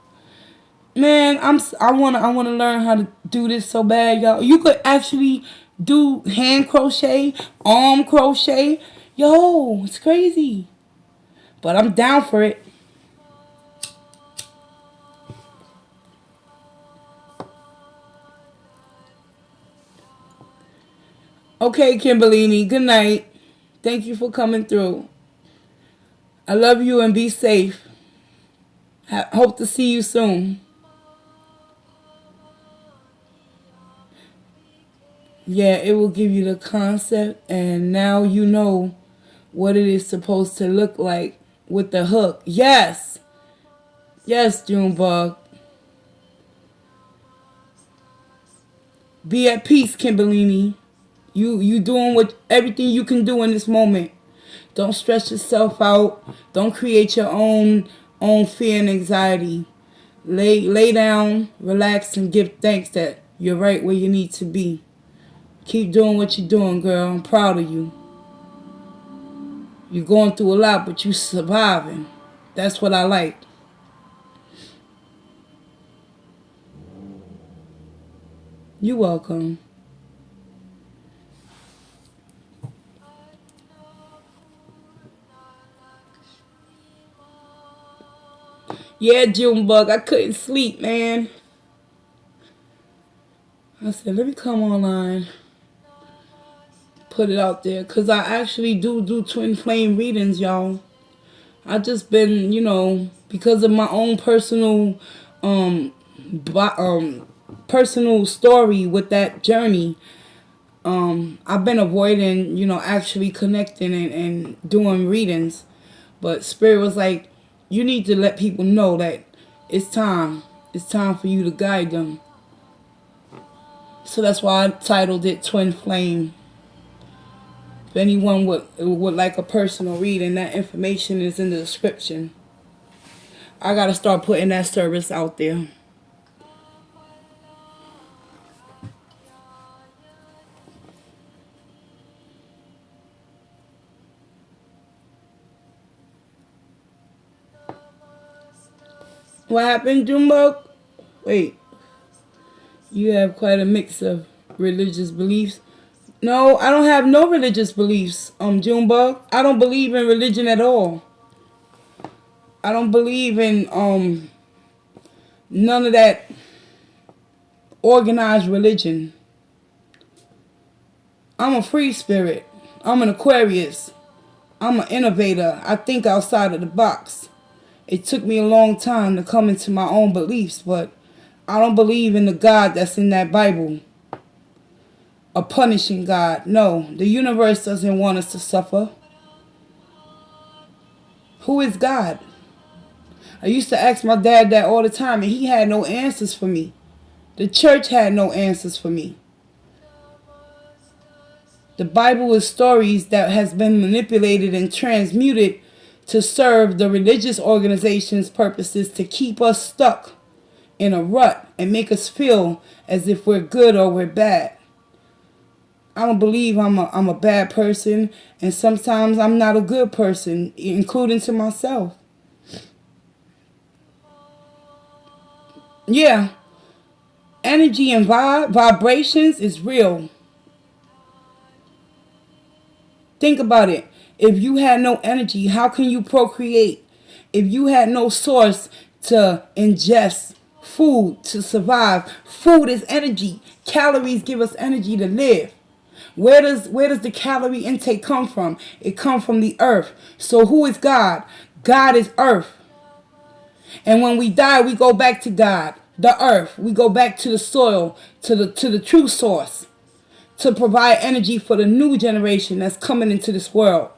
Man, I wanna learn how to do this so bad, y'all. You could actually do hand crochet, arm crochet. Yo, it's crazy. But I'm down for it. Okay, Kimberly, good night. Thank you for coming through. I love you and be safe. Hope to see you soon. Yeah, it will give you the concept, and now you know what it is supposed to look like with the hook. Yes, yes, Junebug. Be at peace, Kimberly. You doing what everything you can do in this moment. Don't stress yourself out. Don't create your own fear and anxiety. Lay down, relax, and give thanks that you're right where you need to be. Keep doing what you're doing, girl. I'm proud of you. You're going through a lot, but you surviving. That's what I like. You're welcome. Yeah, Junebug, I couldn't sleep, man. I said, let me come online. Put it out there. Because I actually do twin flame readings, y'all. I just been, because of my own um, personal story with that journey, I've been avoiding, actually connecting and doing readings. But Spirit was like, you need to let people know that it's time. It's time for you to guide them. So that's why I titled it Twin Flame. If anyone would like a personal reading, that information is in the description. I gotta start putting that service out there. What happened, Jumbo? Wait. You have quite a mix of religious beliefs. No, I don't have no religious beliefs, Junebug. I don't believe in religion at all. I don't believe in none of that organized religion. I'm a free spirit. I'm an Aquarius. I'm an innovator. I think outside of the box. It took me a long time to come into my own beliefs, but I don't believe in the God that's in that Bible. A punishing God. No, the universe doesn't want us to suffer. Who is God? I used to ask my dad that all the time, and he had no answers for me. The church had no answers for me. The Bible is stories that has been manipulated and transmuted to serve the religious organization's purposes to keep us stuck in a rut and make us feel as if we're good or we're bad. I don't believe I'm a bad person, and sometimes I'm not a good person, including to myself. Yeah, energy and vibrations is real. Think about it. If you had no energy, how can you procreate? If you had no source to ingest food to survive, food is energy. Calories give us energy to live. Where does the calorie intake come from? It comes from the earth. So who is God? God is earth. And when we die, we go back to God, the earth. We go back to the soil, to the true source, to provide energy for the new generation that's coming into this world.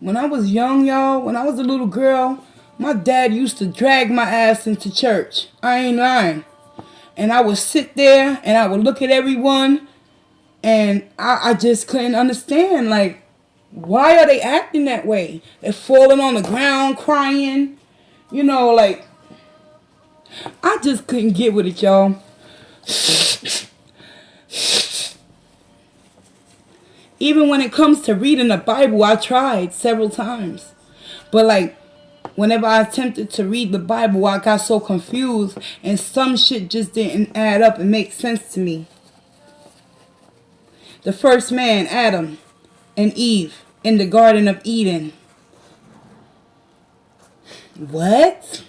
When I was young, y'all, when I was a little girl, my dad used to drag my ass into church. I ain't lying. And I would sit there and I would look at everyone, and I just couldn't understand, like, why are they acting that way? They're falling on the ground crying. Like, I just couldn't get with it, y'all. Even when it comes to reading the Bible, I tried several times. But like, whenever I attempted to read the Bible, I got so confused and some shit just didn't add up and make sense to me. The first man, Adam and Eve, in the Garden of Eden. What?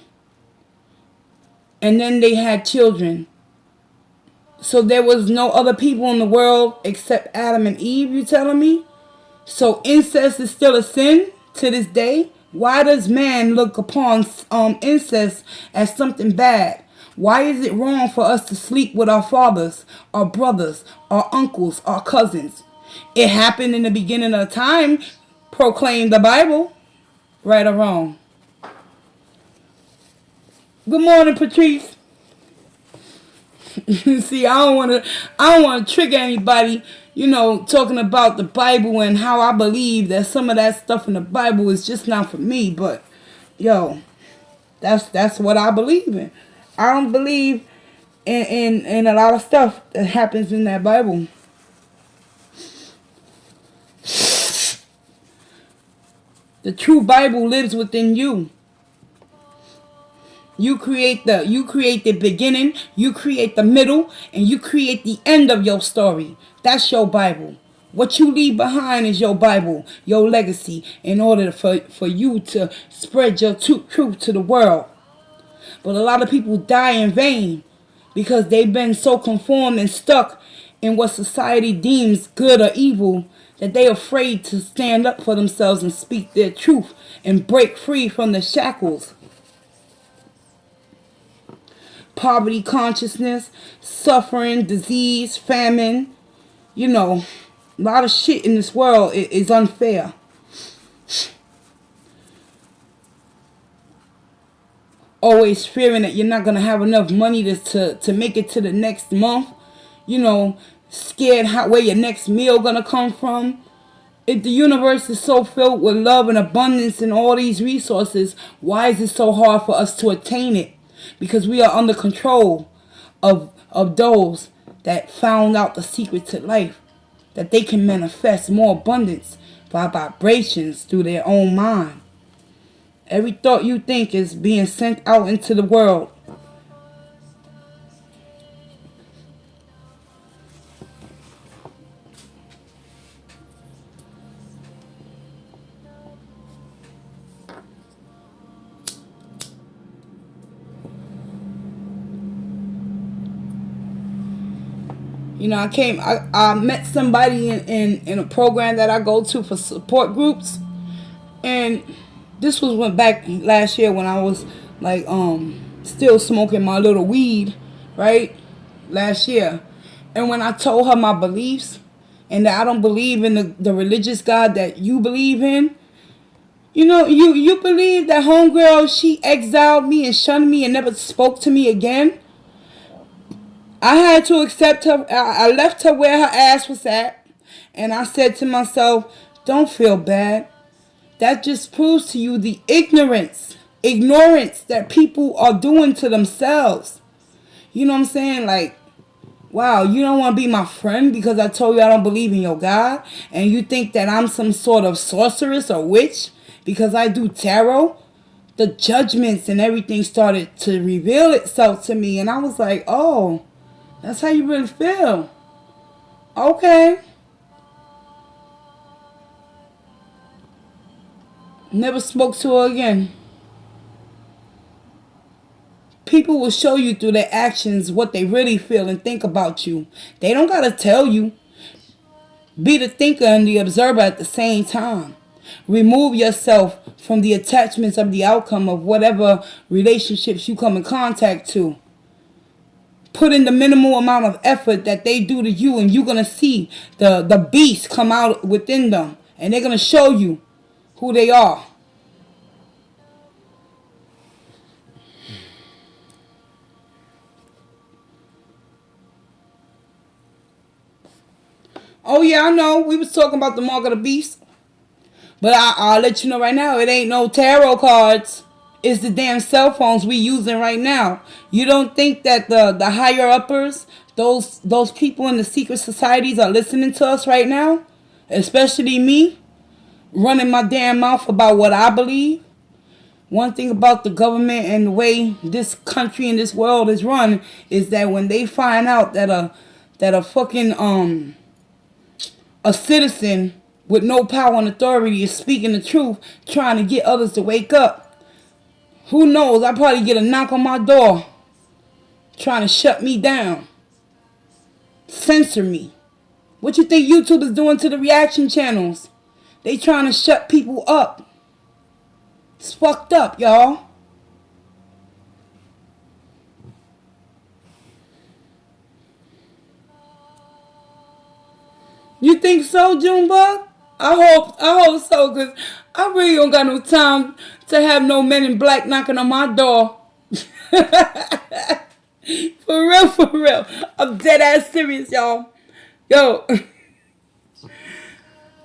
And then they had children. So there was no other people in the world except Adam and Eve, you telling me? So incest is still a sin to this day? Why does man look upon incest as something bad? Why is it wrong for us to sleep with our fathers, our brothers, our uncles, our cousins? It happened in the beginning of time, proclaimed the Bible. Right or wrong? Good morning, Patrice. See, I don't want to trigger anybody, talking about the Bible and how I believe that some of that stuff in the Bible is just not for me. But, that's what I believe in. I don't believe in a lot of stuff that happens in that Bible. The true Bible lives within you. You create the beginning, you create the middle, and you create the end of your story. That's your Bible. What you leave behind is your Bible, your legacy, in order for you to spread your truth to the world. But a lot of people die in vain because they've been so conformed and stuck in what society deems good or evil that they're afraid to stand up for themselves and speak their truth and break free from the shackles. Poverty consciousness, suffering, disease, famine. A lot of shit in this world is unfair. Always fearing that you're not going to have enough money to make it to the next month. Scared where your next meal going to come from. If the universe is so filled with love and abundance and all these resources, why is it so hard for us to attain it? Because we are under control of those that found out the secret to life. That they can manifest more abundance by vibrations through their own mind. Every thought you think is being sent out into the world. I met somebody in a program that I go to for support groups. And this went back last year when I was still smoking my little weed, right? Last year. And when I told her my beliefs and that I don't believe in the religious God that you believe in, you believe that homegirl, she exiled me and shunned me and never spoke to me again? I had to accept her. I left her where her ass was at. And I said to myself, don't feel bad. That just proves to you the ignorance that people are doing to themselves. You know what I'm saying? Wow, you don't want to be my friend because I told you I don't believe in your God? And you think that I'm some sort of sorceress or witch because I do tarot? The judgments and everything started to reveal itself to me. And I was like, oh, that's how you really feel. Okay. Never spoke to her again. People will show you through their actions what they really feel and think about you. They don't gotta tell you. Be the thinker and the observer at the same time. Remove yourself from the attachments of the outcome of whatever relationships you come in contact to. Put in the minimal amount of effort that they do to you, and you're going to see the beast come out within them. And they're going to show you who they are. Oh, yeah, I know. We was talking about the mark of the beast. But I'll let you know right now, it ain't no tarot cards. It's the damn cell phones we using right now. You don't think that the higher uppers, those people in the secret societies are listening to us right now? Especially me, running my damn mouth about what I believe. One thing about the government and the way this country and this world is run is that when they find out that a fucking a citizen with no power and authority is speaking the truth, trying to get others to wake up, who knows? I probably get a knock on my door trying to shut me down, censor me. What you think YouTube is doing to the reaction channels? They trying to shut people up. It's fucked up, y'all. You think so, Junebug? I hope so, cause I really don't got no time to have no men in black knocking on my door. For real, for real. I'm dead ass serious, y'all. Yo,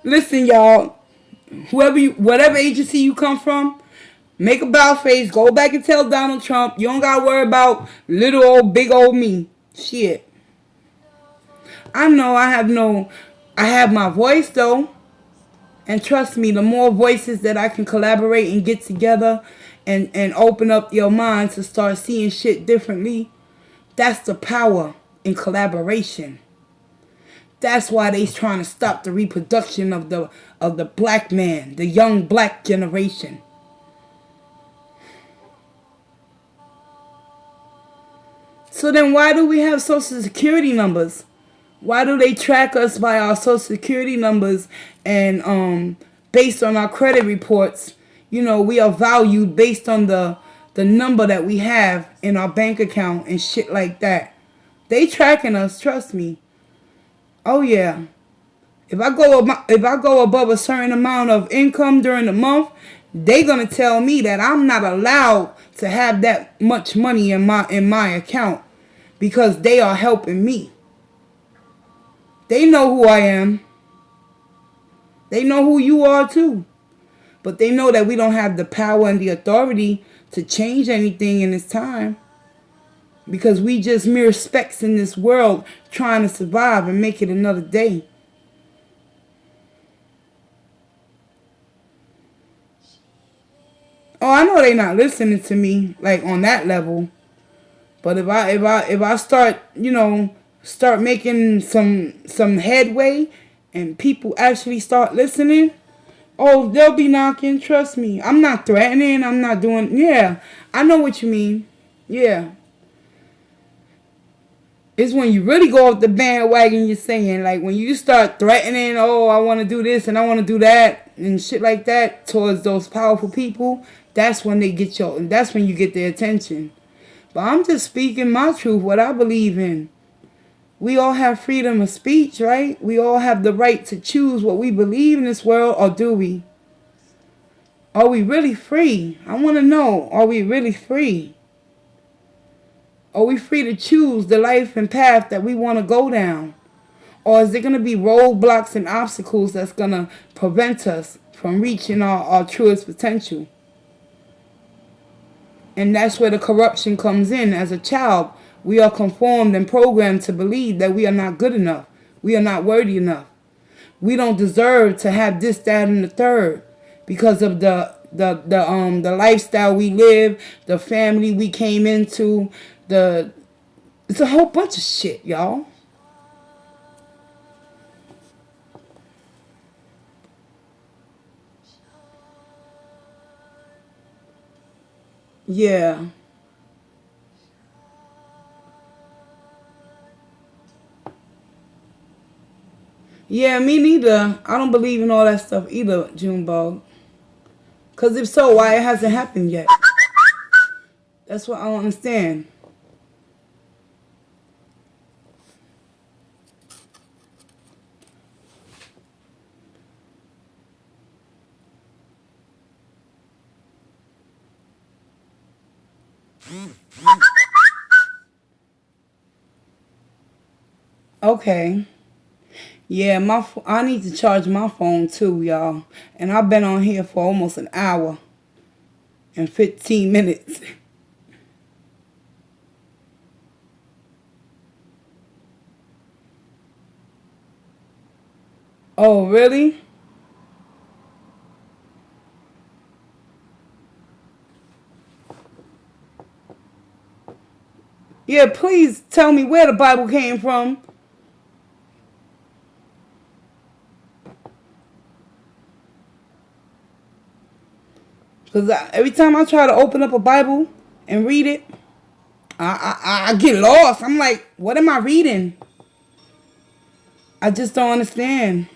listen, y'all. Whatever agency you come from, make a bow face. Go back and tell Donald Trump you don't gotta worry about little old big old me. Shit. I know I have my voice though. And trust me, the more voices that I can collaborate and get together and open up your mind to start seeing shit differently, that's the power in collaboration. That's why they's trying to stop the reproduction of the black man, the young black generation. So then why do we have social security numbers? Why do they track us by our social security numbers and based on our credit reports? You know, we are valued based on the number that we have in our bank account and shit like that. They tracking us, trust me. Oh yeah. If I go above a certain amount of income during the month, they gonna tell me that I'm not allowed to have that much money in my account because they are helping me. They know who I am. They know who you are too. But they know that we don't have the power and the authority to change anything in this time. Because we just mere specks in this world trying to survive and make it another day. Oh, I know they not listening to me like on that level. But if I start, start making some headway and people actually start listening, oh, they'll be knocking, trust me. I'm not threatening, I'm not doing, yeah. I know what you mean. Yeah. It's when you really go off the bandwagon you're saying, like when you start threatening, oh, I want to do this and I want to do that and shit like that towards those powerful people, that's when they get that's when you get their attention. But I'm just speaking my truth, what I believe in. We all have freedom of speech, right? We all have the right to choose what we believe in this world, or do we? Are we really free? I want to know, are we really free? Are we free to choose the life and path that we want to go down? Or is there going to be roadblocks and obstacles that's going to prevent us from reaching our truest potential? And that's where the corruption comes in. As a child, we are conformed and programmed to believe that we are not good enough. We are not worthy enough. We don't deserve to have this, that, and the third because of the lifestyle we live, the family we came into, it's a whole bunch of shit, y'all. Yeah. Yeah, me neither. I don't believe in all that stuff either, Junebug. Because if so, why it hasn't happened yet? That's what I don't understand. Okay. Yeah, I need to charge my phone too, y'all. And I've been on here for almost an hour and 15 minutes. Oh, really? Yeah, please tell me where the Bible came from. Because every time I try to open up a Bible and read it, I get lost. I'm like, what am I reading? I just don't understand.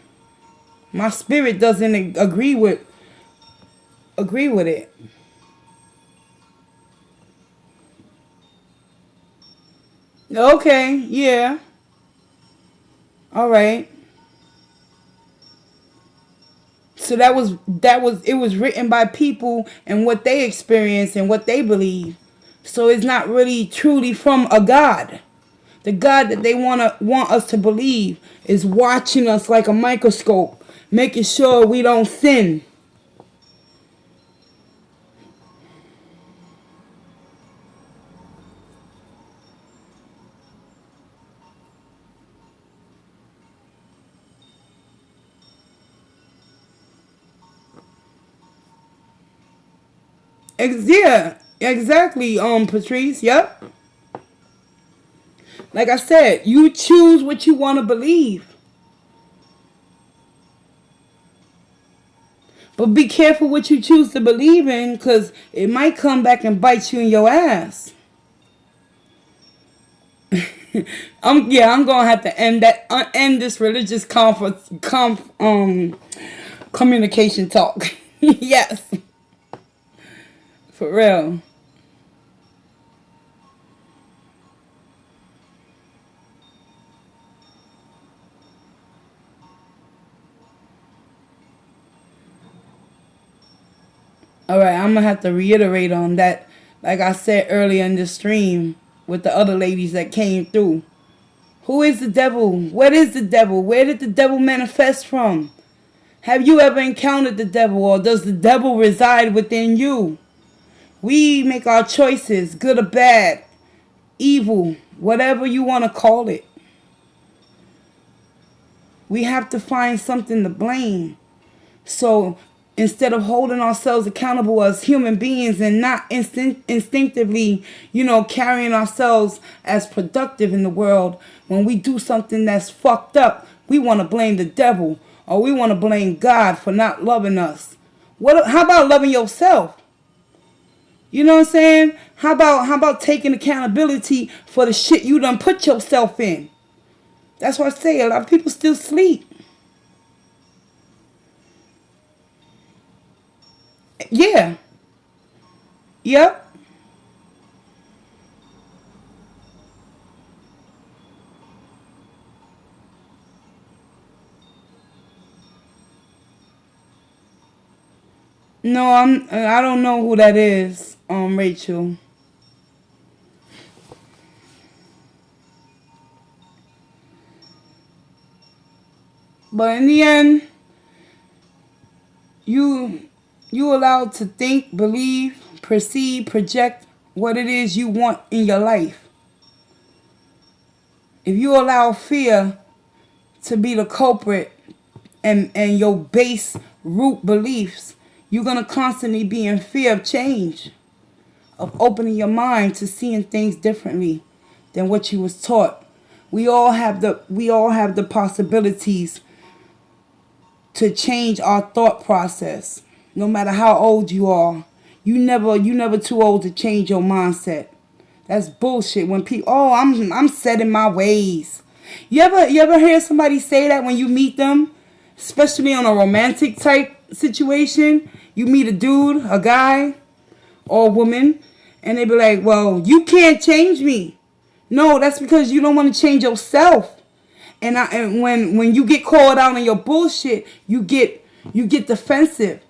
My spirit doesn't agree with it. Okay, yeah. All right. So that was it was written by people and what they experience and what they believe. So it's not really truly from a God. The God that they want us to believe is watching us like a microscope, making sure we don't sin. Yeah, exactly, Patrice. Yep. Like I said, you choose what you want to believe. But be careful what you choose to believe in, because it might come back and bite you in your ass. I'm gonna have to end this religious communication talk. Yes, for real. All right, I'm gonna have to reiterate on that. Like I said earlier in the stream with the other ladies that came through. Who is the devil? What is the devil? Where did the devil manifest from? Have you ever encountered the devil, or does the devil reside within you? We make our choices, good or bad, evil, whatever you want to call it. We have to find something to blame. So instead of holding ourselves accountable as human beings and not instinctively, carrying ourselves as productive in the world, when we do something that's fucked up, we want to blame the devil or we want to blame God for not loving us. How about loving yourself? You know what I'm saying? How about taking accountability for the shit you done put yourself in? That's why I say a lot of people still sleep. Yeah. Yep. No, I don't know who that is, Rachel. But in the end, you you allowed to think, believe, perceive, project what it is you want in your life. If you allow fear to be the culprit and your base root beliefs, you're gonna constantly be in fear of change, of opening your mind to seeing things differently than what you was taught. We all have the possibilities to change our thought process. No matter how old you are, you never too old to change your mindset. That's bullshit. When people, oh, I'm set in my ways. You ever hear somebody say that when you meet them, especially on a romantic type situation? You meet a dude, a guy, or a woman, and they be like, "Well, you can't change me." No, that's because you don't want to change yourself. And when you get called out on your bullshit, you get defensive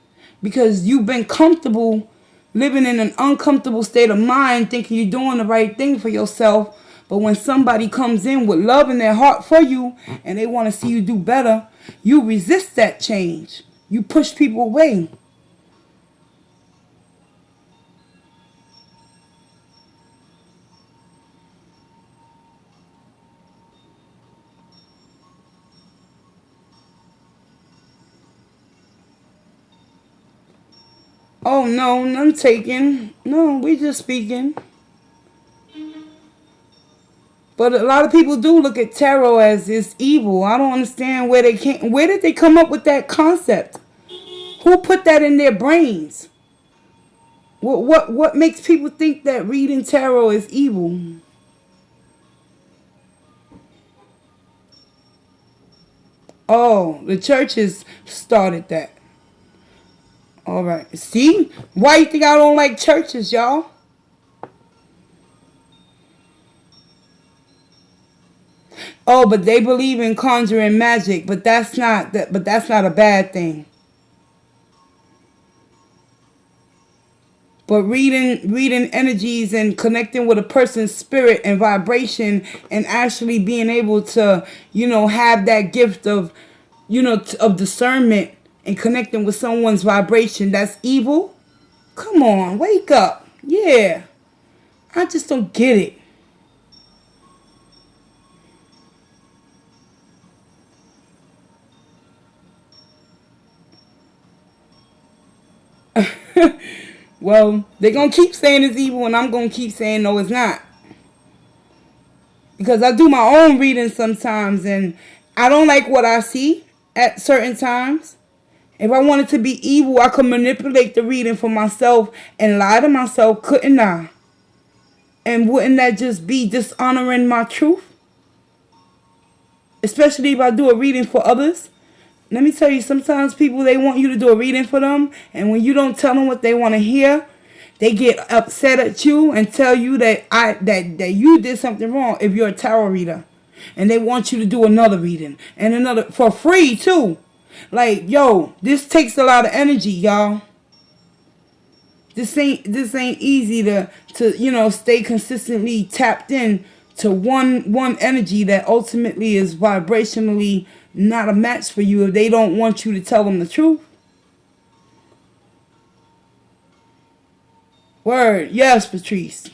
because you've been comfortable living in an uncomfortable state of mind, thinking you're doing the right thing for yourself. But when somebody comes in with love in their heart for you and they want to see you do better, you resist that change. You push people away. Oh, no, none taken. No, we just speaking. But a lot of people do look at tarot as this evil. I don't understand where they came. Where did they come up with that concept? Who put that in their brains? What makes people think that reading tarot is evil? Oh, the churches started that. All right. See? Why you think I don't like churches, y'all? Oh, but they believe in conjuring magic, but that's not that. But that's not a bad thing. But reading energies and connecting with a person's spirit and vibration and actually being able to, have that gift of, of discernment and connecting with someone's vibration that's evil. Come on, wake up. Yeah. I just don't get it. Well, they're going to keep saying it's evil and I'm going to keep saying no, it's not. Because I do my own reading sometimes and I don't like what I see at certain times. If I wanted to be evil, I could manipulate the reading for myself and lie to myself, couldn't I? And wouldn't that just be dishonoring my truth? Especially if I do a reading for others. Let me tell you, sometimes people, they want you to do a reading for them. And when you don't tell them what they want to hear, they get upset at you and tell you that you did something wrong if you're a tarot reader. And they want you to do another reading. And another, for free too. Like, yo, this takes a lot of energy, y'all. This ain't easy to stay consistently tapped in to one energy that ultimately is vibrationally not a match for you if they don't want you to tell them the truth. Word. Yes, Patrice.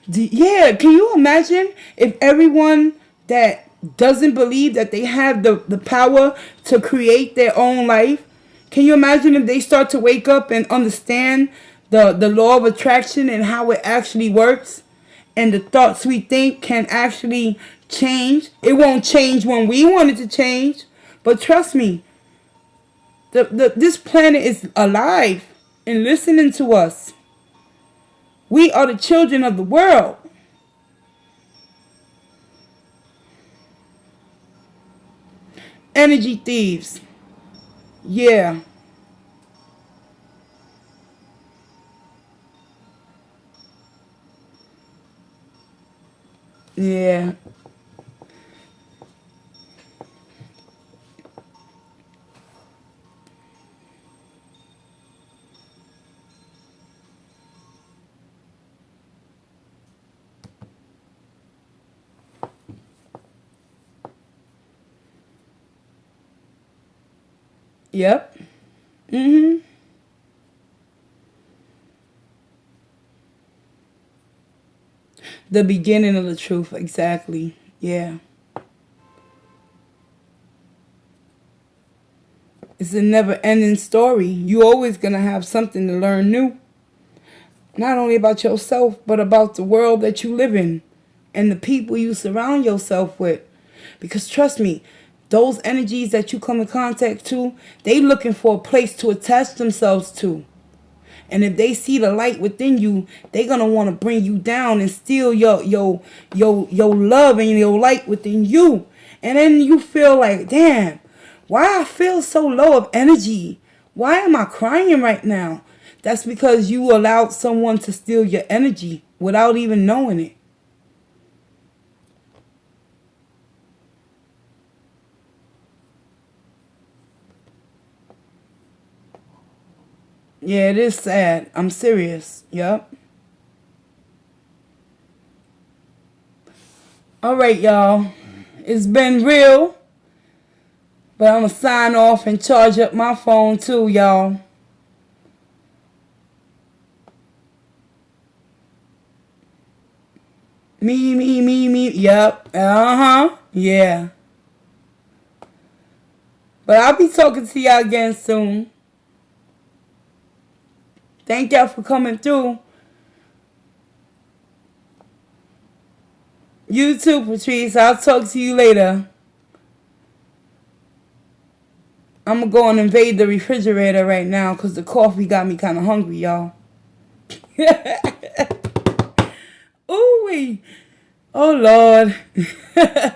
Yeah, can you imagine if everyone that doesn't believe that they have the power to create their own life, can you imagine if they start to wake up and understand the law of attraction and how it actually works, and the thoughts we think can actually change? It won't change when we want it to change, but trust me, this planet is alive and listening to us. We are the children of the world. Energy thieves. Yeah. Yeah. Yep. Mm-hmm. The beginning of the truth, exactly. Yeah. It's a never ending story. You always gonna have something to learn new. Not only about yourself, but about the world that you live in and the people you surround yourself with. Because trust me, those energies that you come in contact to, they looking for a place to attach themselves to. And if they see the light within you, they're gonna want to bring you down and steal your love and your light within you. And then you feel like, damn, why I feel so low of energy? Why am I crying right now? That's because you allowed someone to steal your energy without even knowing it. Yeah, it is sad. I'm serious. Yup. All right, y'all. It's been real. But I'm going to sign off and charge up my phone too, y'all. Me. Yep. Uh-huh. Yeah. But I'll be talking to y'all again soon. Thank y'all for coming through. You too, Patrice. I'll talk to you later. I'm going to go and invade the refrigerator right now because the coffee got me kind of hungry, y'all. Ooh-wee. Oh, Lord. All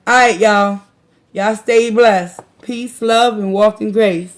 right, y'all. Y'all stay blessed. Peace, love, and walk in grace.